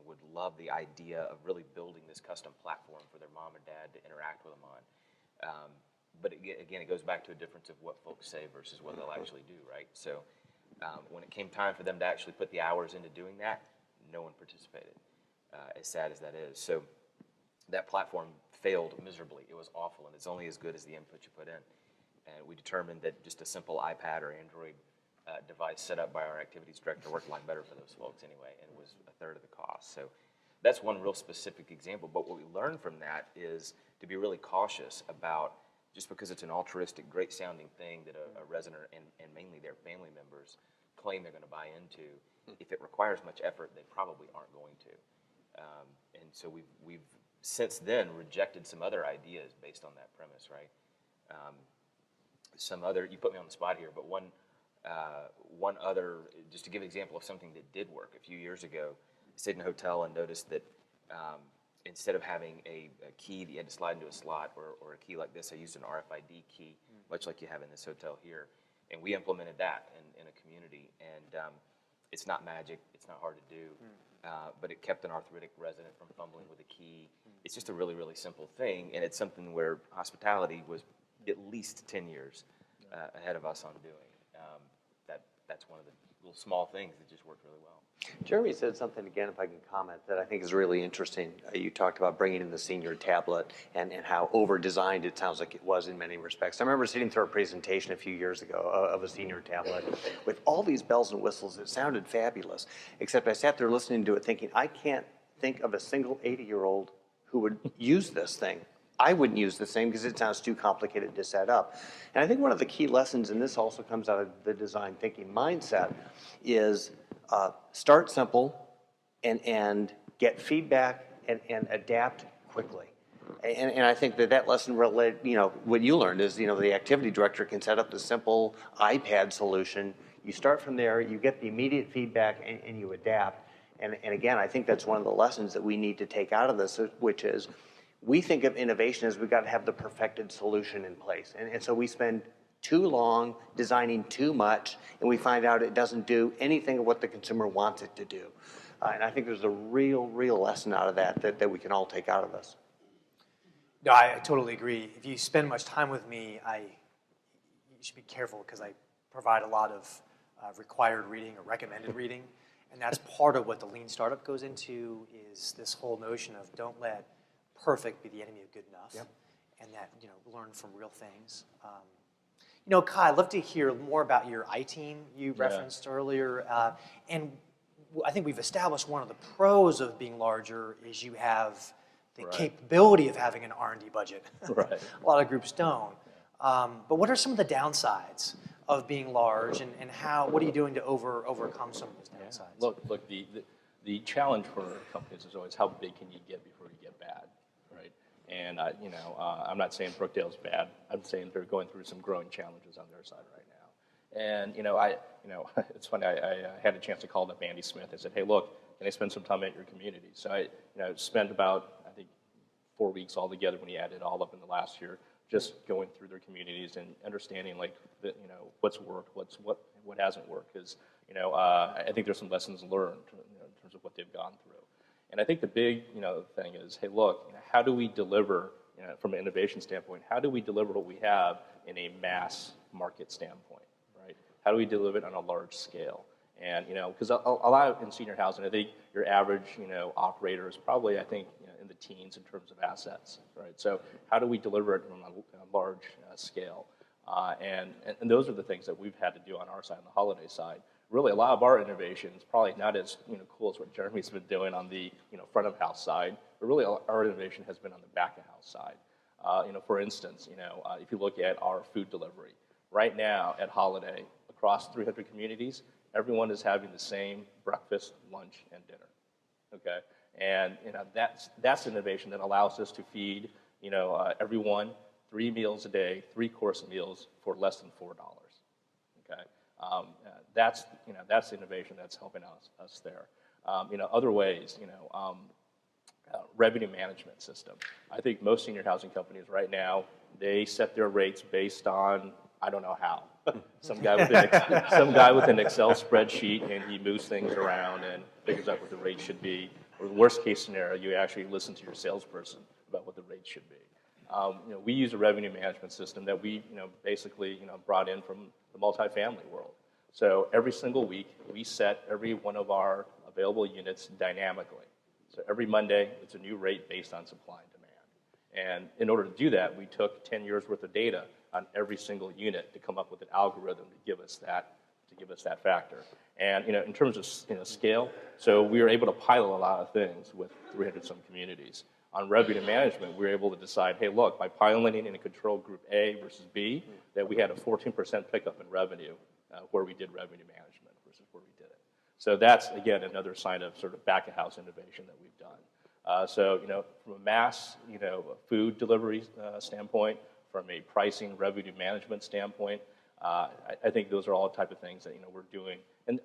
would love the idea of really building this custom platform for their mom and dad to interact with them on. But again, it goes back to a difference of what folks say versus what they'll actually do, right? So when it came time for them to actually put the hours into doing that, no one participated, as sad as that is. So that platform failed miserably. It was awful, and it's only as good as the input you put in. And we determined that just a simple iPad or Android device set up by our activities director worked a lot better for those folks anyway, and was a third of the cost. So that's one real specific example. But what we learned from that is to be really cautious about, just because it's an altruistic, great sounding thing that a resident and mainly their family members claim they're going to buy into, if it requires much effort, they probably aren't going to. And so we've since then rejected some other ideas based on that premise, right? Some other, you put me on the spot here, but one other, just to give an example of something that did work. A few years ago, I stayed in a hotel and noticed that instead of having a key that you had to slide into a slot or a key like this, I used an RFID key, much like you have in this hotel here. And we implemented that in a community. And it's not magic, it's not hard to do, but it kept an arthritic resident from fumbling with a key. It's just a really, really simple thing, and it's something where hospitality was at least 10 years ahead of us on doing. That's one of the little small things that just worked really well. Jeremy said something, again, if I can comment, that I think is really interesting. You talked about bringing in the senior tablet and how over-designed it sounds like it was in many respects. I remember sitting through a presentation a few years ago of a senior tablet with all these bells and whistles. It sounded fabulous, except I sat there listening to it thinking, I can't think of a single 80-year-old who would use this thing. I wouldn't use the same because it sounds too complicated to set up. And I think one of the key lessons, and this also comes out of the design thinking mindset, is start simple and get feedback and adapt quickly. And I think that lesson, what you learned is, the activity director can set up the simple iPad solution. You start from there, you get the immediate feedback, and you adapt. And again, I think that's one of the lessons that we need to take out of this, which is, we think of innovation as we've got to have the perfected solution in place. And so we spend too long designing too much, and we find out it doesn't do anything of what the consumer wants it to do. And I think there's a real lesson out of that we can all take out of this. No, I totally agree. If you spend much time with me, you should be careful because I provide a lot of required reading or recommended reading. And that's part of what the lean startup goes into, is this whole notion of don't let perfect be the enemy of good enough. Yep. And that, learn from real things. Kai, I'd love to hear more about your I-team you referenced earlier. And I think we've established one of the pros of being larger is you have the capability of having an R&D budget. Right. A lot of groups don't. But what are some of the downsides of being large, and what are you doing to overcome some of those downsides? Look, the challenge for companies is always how big can you get before you get bad, right? And I'm not saying Brookdale's bad. I'm saying they're going through some growing challenges on their side right now. And it's funny. I had a chance to call up Andy Smith. I said, hey, look, can I spend some time at your community? So I spent about, I think, 4 weeks altogether when he added it all up in the last year, just going through their communities and understanding what's worked, what hasn't worked. Because I think there's some lessons learned in terms of what they've gone through. And I think the big thing is, hey, look, how do we deliver from an innovation standpoint? How do we deliver what we have in a mass market standpoint, right? How do we deliver it on a large scale? And because a lot in senior housing, I think your average operator is probably, I think, in the teens in terms of assets, right? So how do we deliver it on a large scale? And those are the things that we've had to do on our side, on the Holiday side. Really, a lot of our innovation is probably not as cool as what Jeramy's been doing on the front of house side, but really our innovation has been on the back of house side. For instance, if you look at our food delivery, right now at Holiday, across 300 communities, everyone is having the same breakfast, lunch, and dinner. Okay, and that's innovation that allows us to feed everyone 3 meals a day, 3-course meals for less than $4. Okay. That's innovation that's helping us there. Other ways, revenue management system. I think most senior housing companies right now they set their rates based on, I don't know how. Some guy with an Excel spreadsheet, and he moves things around and figures out what the rate should be. Or the worst case scenario, you actually listen to your salesperson about what the rate should be. We use a revenue management system that we basically brought in from the multifamily world. So every single week, we set every one of our available units dynamically. So every Monday, it's a new rate based on supply and demand. And in order to do that, we took 10 years worth of data on every single unit to come up with an algorithm to give us that factor. And in terms of scale, so we were able to pilot a lot of things with 300 some communities. On revenue management, we were able to decide, hey, look, by piloting in a control group A versus B, that we had a 14% pickup in revenue where we did revenue management versus where we did it. So that's, again, another sign of sort of back-of-house innovation that we've done. So from a mass food delivery standpoint, from a pricing revenue management standpoint, I think those are all the type of things that we're doing. And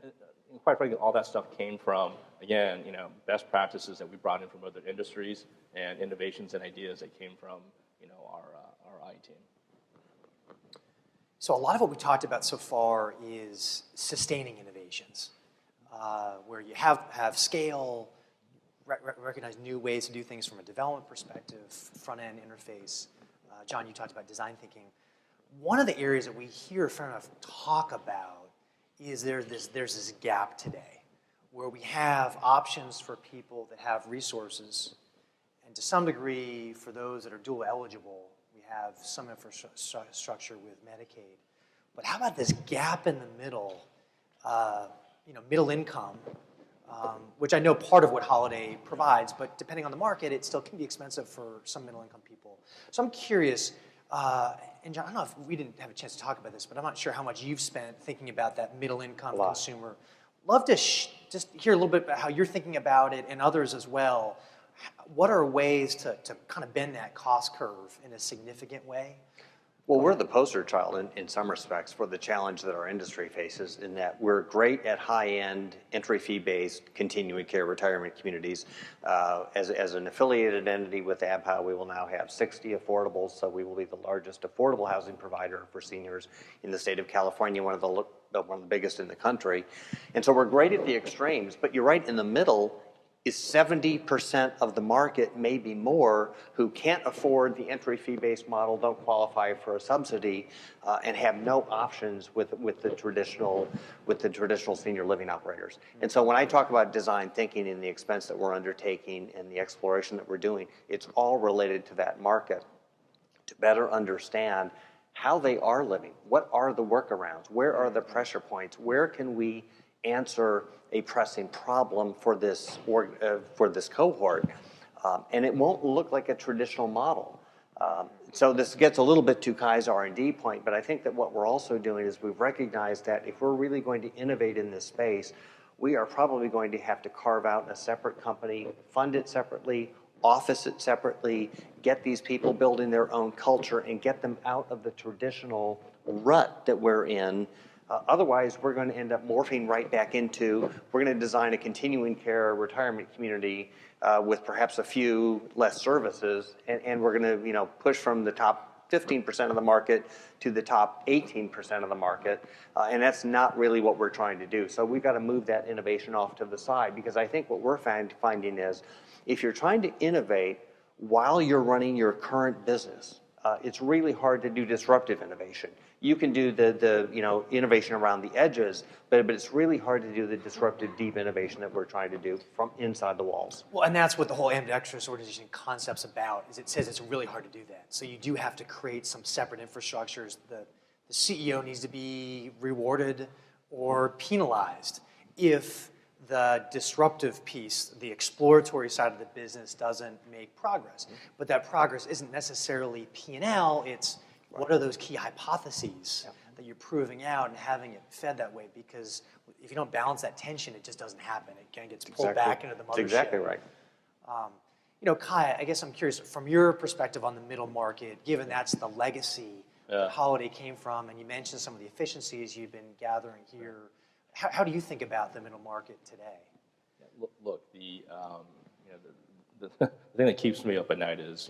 quite frankly, all that stuff came from, again, best practices that we brought in from other industries and innovations and ideas that came from our I team. So a lot of what we talked about so far is sustaining innovations, where you have scale, recognize new ways to do things from a development perspective, front-end interface. John, you talked about design thinking. One of the areas that we hear a fair enough talk about is there's this gap today, where we have options for people that have resources, and to some degree, for those that are dual eligible, we have some infrastructure with Medicaid. But how about this gap in the middle, middle income, which I know part of what Holiday provides, but depending on the market, it still can be expensive for some middle income people. So I'm curious, and John, I don't know if we didn't have a chance to talk about this, but I'm not sure how much you've spent thinking about that middle income consumer. Love to just hear a little bit about how you're thinking about it, and others as well. What are ways to kind of bend that cost curve in a significant way? Well, we're the poster child in some respects for the challenge that our industry faces, in that we're great at high-end, entry fee-based, continuing care retirement communities. As an affiliated entity with ABHA, we will now have 60 affordables, so we will be the largest affordable housing provider for seniors in the state of California, one of the biggest in the country. And so we're great at the extremes, but you're right, in the middle is 70% of the market, maybe more, who can't afford the entry fee-based model, don't qualify for a subsidy, and have no options with the traditional senior living operators. And so when I talk about design thinking and the expense that we're undertaking and the exploration that we're doing, it's all related to that market, to better understand how they are living, what are the workarounds, where are the pressure points, where can we answer a pressing problem for this cohort, and it won't look like a traditional model. So this gets a little bit to Kai's R&D point, but I think that what we're also doing is we've recognized that if we're really going to innovate in this space, we are probably going to have to carve out a separate company, fund it separately, office it separately, get these people building their own culture, and get them out of the traditional rut that we're in. Otherwise, we're going to end up morphing right back into, we're going to design a continuing care retirement community with perhaps a few less services, and we're going to push from the top 15% of the market to the top 18% of the market, and that's not really what we're trying to do. So we've got to move that innovation off to the side, because I think what we're finding is, if you're trying to innovate while you're running your current business, it's really hard to do disruptive innovation. You can do the innovation around the edges, but it's really hard to do the disruptive deep innovation that we're trying to do from inside the walls. Well, and that's what the whole Ambidextrous Organization concept's about, is it says it's really hard to do that. So you do have to create some separate infrastructures. The CEO needs to be rewarded or penalized if the disruptive piece, the exploratory side of the business, doesn't make progress. But that progress isn't necessarily P&L, it's what are those key hypotheses that you're proving out and having it fed that way, because if you don't balance that tension, it just doesn't happen. It kind of gets pulled back into the mothership. That's exactly right. Kai, I guess I'm curious, from your perspective on the middle market, given that's the legacy that Holiday came from, and you mentioned some of the efficiencies you've been gathering here, how do you think about the middle market today? Look, the thing that keeps me up at night is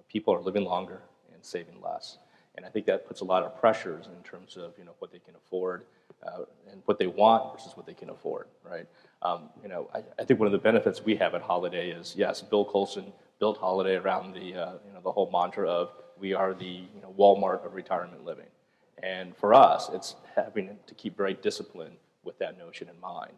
people are living longer, and and saving less. And I think that puts a lot of pressures in terms of what they can afford and what they want versus what they can afford, right? I think one of the benefits we have at Holiday is, yes, Bill Colson built Holiday around the whole mantra of we are the Walmart of retirement living. And for us, it's having to keep very disciplined with that notion in mind.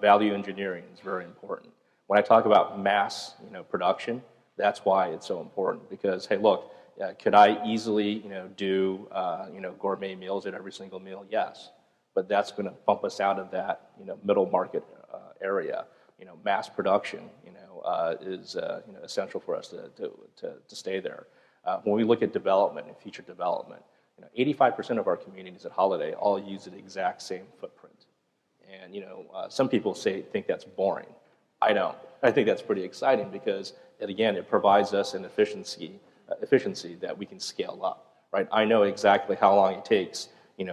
Value engineering is very important. When I talk about mass, production, that's why it's so important. Because hey, look, could I easily, do, gourmet meals at every single meal? Yes, but that's going to bump us out of that, middle market area. Mass production, is essential for us to stay there. When we look at development and future development, 85% of our communities at Holiday all use the exact same footprint. And some people think that's boring. I don't. I think that's pretty exciting because, it provides us an efficiency that we can scale up, right? I know exactly how long it takes,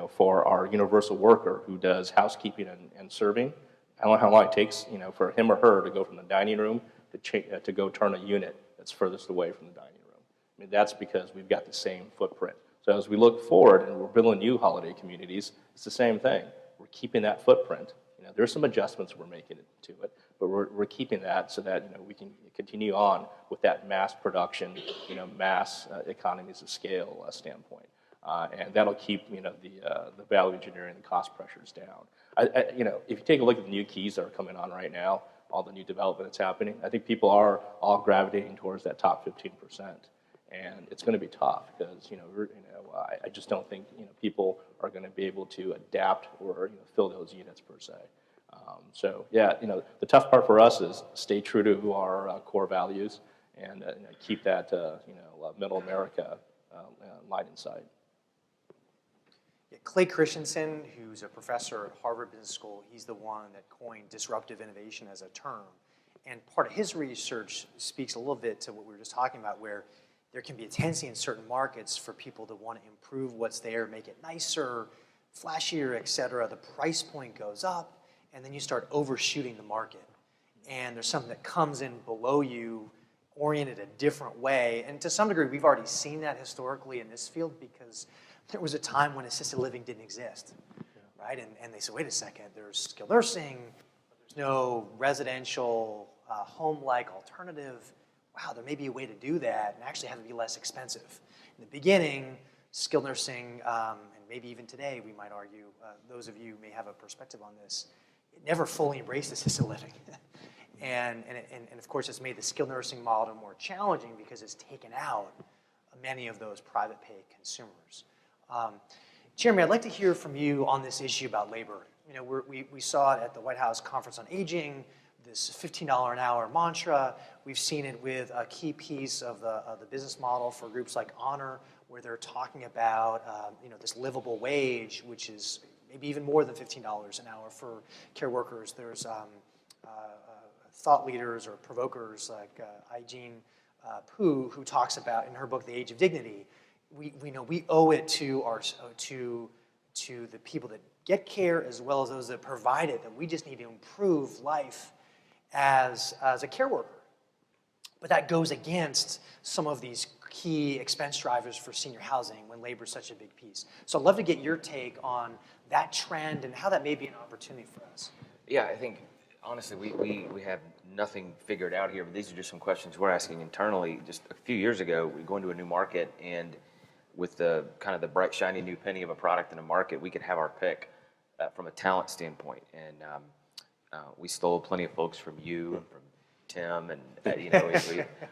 for our universal worker who does housekeeping and serving. I know how long it takes, for him or her to go from the dining room to go turn a unit that's furthest away from the dining room. I mean, that's because we've got the same footprint. So as we look forward and we're building new Holiday communities, it's the same thing. We're keeping that footprint. There's some adjustments we're making to it, but we're keeping that so that we can continue on with that mass production, mass economies of scale standpoint, and that'll keep the value engineering and cost pressures down. If you take a look at the new keys that are coming on right now, all the new development that's happening, I think people are all gravitating towards that top 15%, and it's going to be tough because I just don't think people are going to be able to adapt or fill those units per se. So yeah, the tough part for us is stay true to our core values and keep that middle America line in sight. Yeah, Clay Christensen, who's a professor at Harvard Business School, he's the one that coined disruptive innovation as a term. And part of his research speaks a little bit to what we were just talking about, where there can be a tendency in certain markets for people to want to improve what's there, make it nicer, flashier, et cetera. The price point goes up, and then you start overshooting the market. And there's something that comes in below you, oriented a different way. And to some degree, we've already seen that historically in this field because there was a time when assisted living didn't exist, right? And they said, wait a second, there's skilled nursing, but there's no residential, home-like alternative. Wow, there may be a way to do that and actually have it be less expensive. In the beginning, skilled nursing, and maybe even today, we might argue, those of you may have a perspective on this, it never fully embraced assisted living. and of course, it's made the skilled nursing model more challenging because it's taken out many of those private pay consumers. Jeramy, I'd like to hear from you on this issue about labor. We saw it at the White House Conference on Aging, this $15 an hour mantra. We've seen it with a key piece of the business model for groups like Honor, where they're talking about this livable wage, which is maybe even more than $15 an hour for care workers. There's thought leaders or provokers like Ai-Jean Poo, who talks about in her book The Age of Dignity. We owe it to the people that get care as well as those that provide it, that we just need to improve life as a care worker. But that goes against some of these key expense drivers for senior housing when labor is such a big piece. So I'd love to get your take on that trend and how that may be an opportunity for us. Yeah, I think, honestly, we have nothing figured out here, but these are just some questions we're asking internally. Just a few years ago, we go into a new market, and with the kind of the bright, shiny new penny of a product in a market, we could have our pick from a talent standpoint. And we stole plenty of folks from you and from Tim, and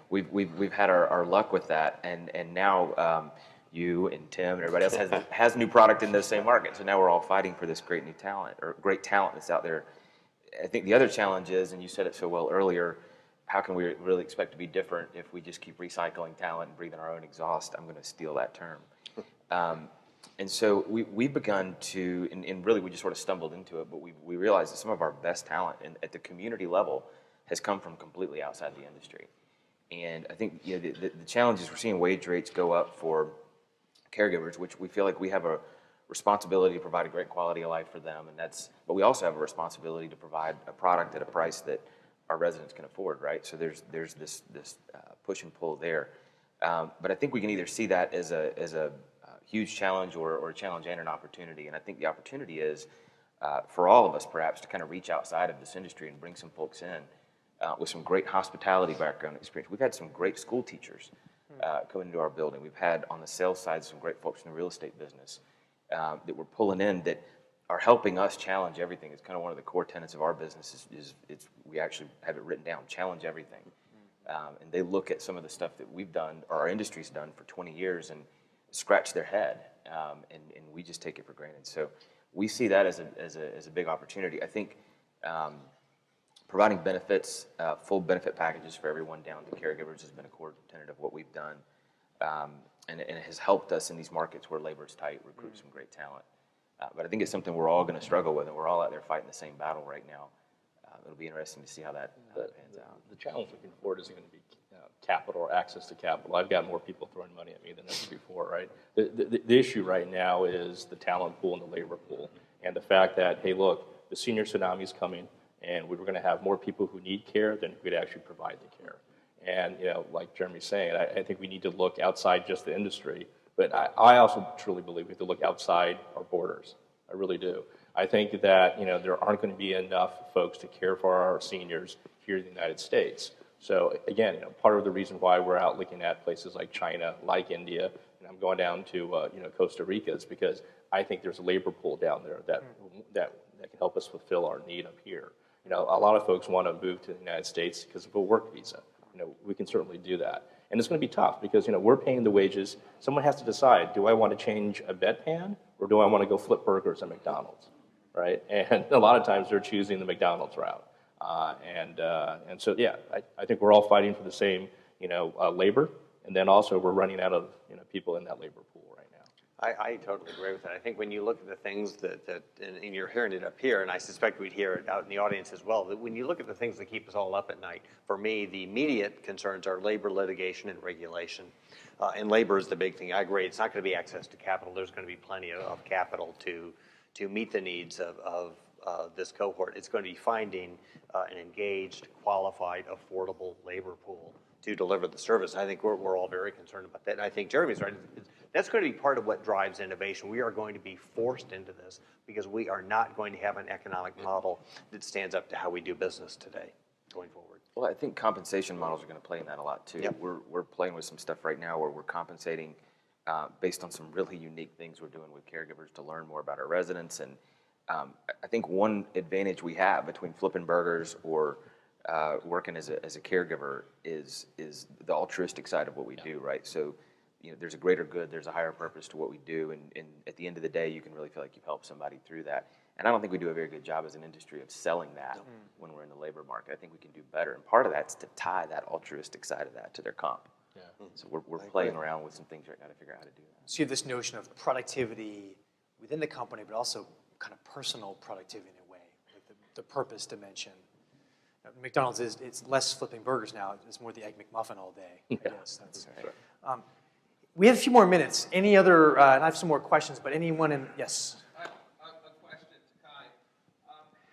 we've had our luck with that, and now you and Tim and everybody else has new product in the same market. So now we're all fighting for this great new talent or great talent that's out there. I think the other challenge is, and you said it so well earlier, how can we really expect to be different if we just keep recycling talent and breathing our own exhaust? I'm going to steal that term. And so we've begun to, and really we just sort of stumbled into it, but we realized that some of our best talent at the community level has come from completely outside the industry. And I think the challenge is we're seeing wage rates go up for caregivers, which we feel like we have a responsibility to provide a great quality of life for them, but we also have a responsibility to provide a product at a price that our residents can afford, right? So there's this push and pull there. But I think we can either see that as a huge challenge or a challenge and an opportunity. And I think the opportunity is for all of us perhaps to kind of reach outside of this industry and bring some folks in with some great hospitality background experience. We've had some great school teachers come into our building. We've had on the sales side some great folks in the real estate business that we're pulling in that are helping us challenge everything. It's kind of one of the core tenets of our business is we actually have it written down, challenge everything. And they look at some of the stuff that we've done, or our industry's done for 20 years and scratch their head, and we just take it for granted. So we see that as a big opportunity. I think providing benefits, full benefit packages for everyone down to caregivers has been a core tenet of what we've done. And it has helped us in these markets where labor is tight, recruit some great talent. But I think it's something we're all going to struggle with, and we're all out there fighting the same battle right now. It'll be interesting to see how that pans out. The challenge looking forward is going to be capital or access to capital. I've got more people throwing money at me than ever before, right? The issue right now is the talent pool and the labor pool, and the fact that, hey, look, the senior tsunami is coming, and we're going to have more people who need care than who could actually provide the care. And, like Jeremy's saying, I think we need to look outside just the industry, but I also truly believe we have to look outside our borders. I really do. I think that, there aren't going to be enough folks to care for our seniors here in the United States. So again, part of the reason why we're out looking at places like China, like India, and I'm going down to, Costa Rica is because I think there's a labor pool down there that can help us fulfill our need up here. A lot of folks want to move to the United States because of a work visa. We can certainly do that. And it's going to be tough because, we're paying the wages. Someone has to decide, do I want to change a bedpan or do I want to go flip burgers at McDonald's, right? And a lot of times they're choosing the McDonald's route. And so, yeah, I think we're all fighting for the same, labor. And then also we're running out of, people in that labor pool right now. I totally agree with that. I think when you look at the things that and you're hearing it up here, and I suspect we'd hear it out in the audience as well, that when you look at the things that keep us all up at night, for me, the immediate concerns are labor litigation and regulation. And labor is the big thing. I agree. It's not going to be access to capital. There's going to be plenty of capital to meet the needs of this cohort. It's going to be finding an engaged, qualified, affordable labor pool to deliver the service. I think we're all very concerned about that. And I think Jeremy's right. That's going to be part of what drives innovation. We are going to be forced into this because we are not going to have an economic model that stands up to how we do business today going forward. Well, I think compensation models are going to play in that a lot too. Yep. We're playing with some stuff right now where we're compensating based on some really unique things we're doing with caregivers to learn more about our residents. And I think one advantage we have between flipping burgers or working as a caregiver is the altruistic side of what we do, right? So, there's a greater good, there's a higher purpose to what we do, and at the end of the day, you can really feel like you've helped somebody through that. And I don't think we do a very good job as an industry of selling that when we're in the labor market. I think we can do better, and part of that's to tie that altruistic side of that to their comp. Yeah. So we're playing around with some things right now to figure out how to do that. So you have this notion of productivity within the company, but also kind of personal productivity in a way, like the purpose dimension. McDonald's it's less flipping burgers now. It's more the Egg McMuffin all day. I guess that's right. We have a few more minutes. Any other? And I have some more questions, but anyone in? Yes. A question to Kai.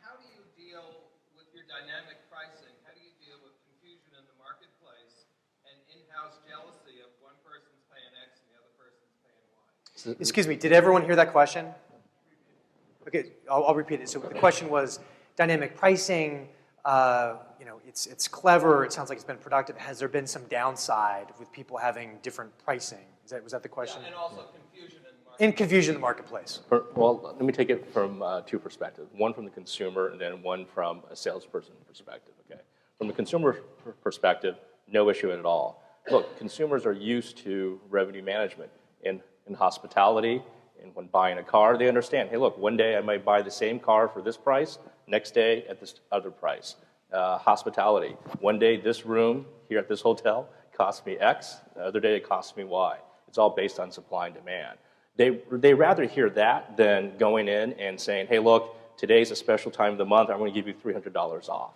How do you deal with your dynamic pricing? How do you deal with confusion in the marketplace and in-house jealousy of one person's paying X and the other person's paying Y? Excuse me. Did everyone hear that question? Okay, I'll repeat it. So the question was dynamic pricing. It's clever. It sounds like it's been productive. Has there been some downside with people having different pricing? Was that the question? Yeah, and also confusion in the marketplace. And confusion in the marketplace. Well, let me take it from two perspectives. One from the consumer and then one from a salesperson perspective, okay? From the consumer perspective, no issue at all. Look, consumers are used to revenue management in hospitality, and when buying a car, they understand, hey, look, one day I might buy the same car for this price, next day at this other price. Hospitality, one day this room here at this hotel costs me X, the other day it costs me Y. It's all based on supply and demand. They rather hear that than going in and saying, hey, look, today's a special time of the month, I'm going to give you $300 off.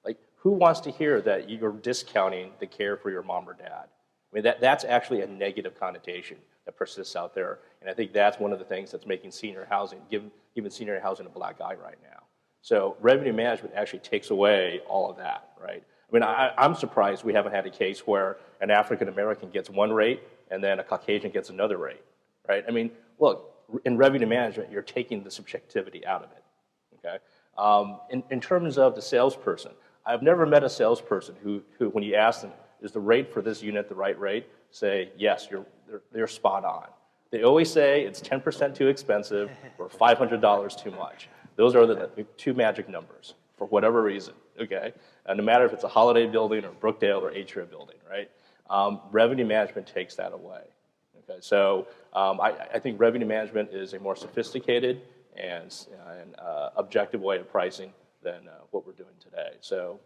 Like, who wants to hear that you're discounting the care for your mom or dad? I mean, that's actually a negative connotation that persists out there. And I think that's one of the things that's making senior housing, giving senior housing a black eye right now. So revenue management actually takes away all of that, right? I mean, I'm surprised we haven't had a case where an African American gets one rate and then a Caucasian gets another rate, right? I mean, look, in revenue management, you're taking the subjectivity out of it, okay? In terms of the salesperson, I've never met a salesperson who when you ask them, is the rate for this unit the right rate, say, yes, they're spot on. They always say it's 10% too expensive or $500 too much. Those are the two magic numbers for whatever reason, okay? No matter if it's a Holiday building or Brookdale or Atria building, right? Revenue management takes that away, okay? So I think revenue management is a more sophisticated and objective way of pricing than what we're doing today. So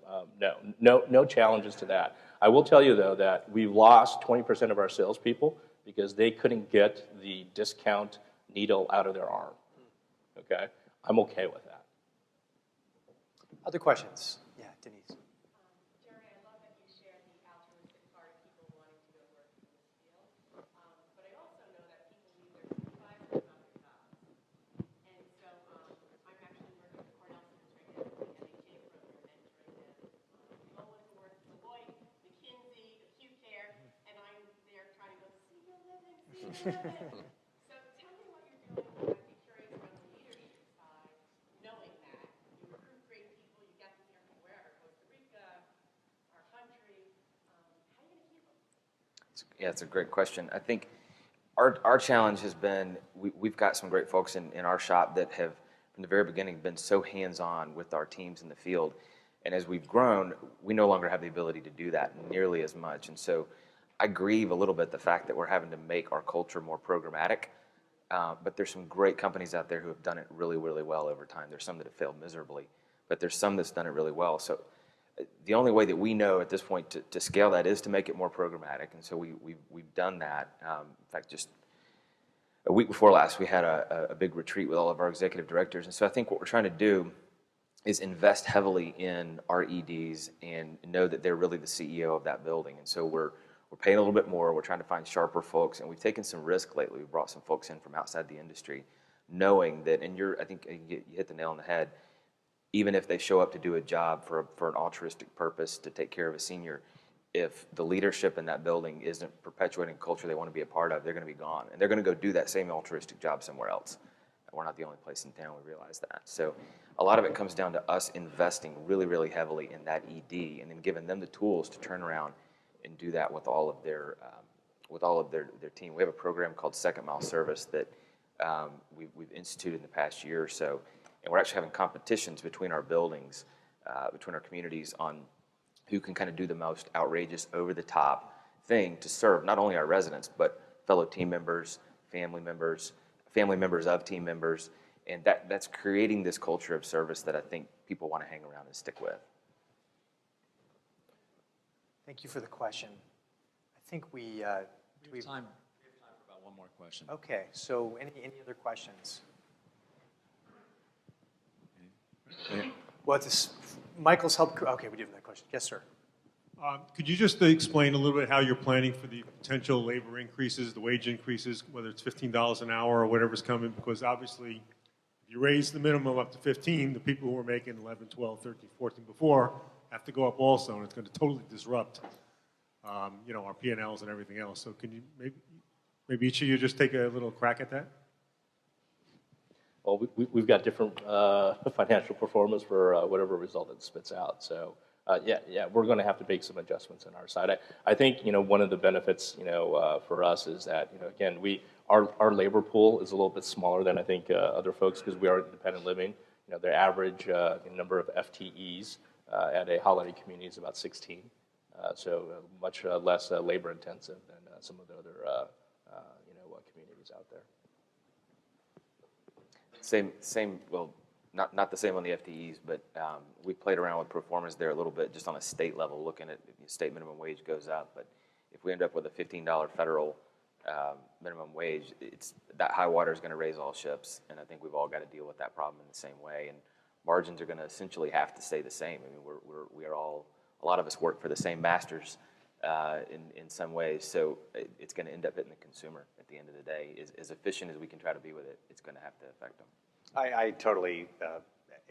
no challenges to that. I will tell you, though, that we lost 20% of our salespeople because they couldn't get the discount needle out of their arm, okay? I'm okay with that. Other questions? Yeah, Denise. Jerry, I love that you shared the altruistic part of people wanting to go work in this field. But I also know that people leave their supervisors about their jobs. And so I'm actually working with Cornell students right now, the MHA program, mentoring them. People want to work at Deloitte, McKinsey, acute care, and I'm there trying to go, senior living, senior living. So tell me what you're doing. I'd be curious from the leadership side, knowing that you recruit great people, you get them here from wherever, Costa Rica, our country. How are you going to keep them? Yeah, it's a great question. I think our challenge has been, we've got some great folks in our shop that have, from the very beginning, been so hands-on with our teams in the field. And as we've grown, we no longer have the ability to do that nearly as much. And so I grieve a little bit the fact that we're having to make our culture more programmatic. But there's some great companies out there who have done it really, really well over time. There's some that have failed miserably, but there's some that's done it really well. So the only way that we know at this point to scale that is to make it more programmatic. And so we've done that. In fact, just a week before last, we had a big retreat with all of our executive directors. And so I think what we're trying to do is invest heavily in our EDs and know that they're really the CEO of that building. And so we're paying a little bit more. We're trying to find sharper folks, and we've taken some risk lately. We brought some folks in from outside the industry, knowing that, and I think you hit the nail on the head, even if they show up to do a job for an altruistic purpose to take care of a senior, if the leadership in that building isn't perpetuating a culture they want to be a part of, they're going to be gone. And they're going to go do that same altruistic job somewhere else. And we're not the only place in town, we realize that. So a lot of it comes down to us investing really, really heavily in that ED and then giving them the tools to turn around and do that with all of their team. We have a program called Second Mile Service that we've instituted in the past year or so. And we're actually having competitions between our buildings, between our communities on who can kind of do the most outrageous, over-the-top thing to serve not only our residents, but fellow team members, family members of team members. And that's creating this culture of service that I think people want to hang around and stick with. Thank you for the question. I think we have time for about one more question. Okay, so any other questions? Well, Michael's help. Okay, we do have that question. Yes, sir. Could you just explain a little bit how you're planning for the potential labor increases, the wage increases, whether it's $15 an hour or whatever's coming? Because obviously, if you raise the minimum up to 15, the people who were making 11, 12, 13, 14 before have to go up also, and it's going to totally disrupt, our P&Ls and everything else. So can you maybe each of you just take a little crack at that? Well, we've got different financial performance for whatever result it spits out. So we're going to have to make some adjustments on our side. I think one of the benefits for us is that again our labor pool is a little bit smaller than I think other folks because we are independent living. Their average number of FTEs at a holiday community is about 16, so much less labor intensive than some of the other communities out there. Same. Well, not the same on the FTEs, but we played around with performance there a little bit, just on a state level, looking at state minimum wage goes up. But if we end up with a $15 federal minimum wage, that high water is going to raise all ships, and I think we've all got to deal with that problem in the same way. And margins are going to essentially have to stay the same. I mean, we are all, a lot of us work for the same masters in some ways, so it's going to end up hitting the consumer at the end of the day. As efficient as we can try to be with it, it's going to have to affect them. I totally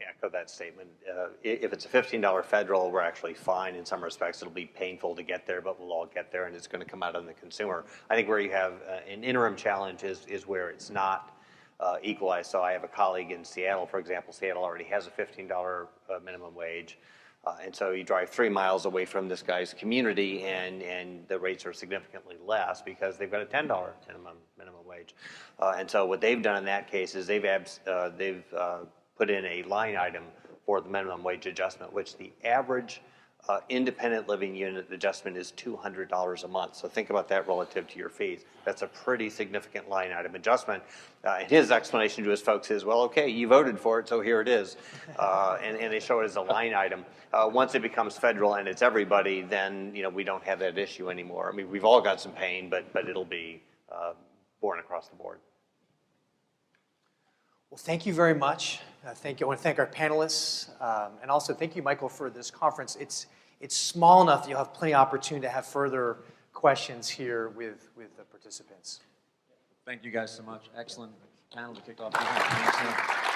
echo that statement. If it's a $15 federal, we're actually fine in some respects. It'll be painful to get there, but we'll all get there, and it's going to come out on the consumer. I think where you have an interim challenge is where it's not equalized. So I have a colleague in Seattle, for example. Seattle already has a $15 minimum wage. And so you drive 3 miles away from this guy's community, and the rates are significantly less because they've got a $10 minimum wage. And so what they've done in that case is they've put in a line item for the minimum wage adjustment, which the average independent living unit adjustment is $200 a month. So think about that relative to your fees. That's a pretty significant line item adjustment. And his explanation to his folks is, well, okay, you voted for it, so here it is. And they show it as a line item. Once it becomes federal and it's everybody, then we don't have that issue anymore. I mean, we've all got some pain, but it'll be borne across the board. Well, thank you very much. Thank you. I want to thank our panelists, and also thank you, Michael, for this conference. It's small enough that you'll have plenty of opportunity to have further questions here with the participants. Thank you guys so much. Excellent panel to kick off the event. Thanks,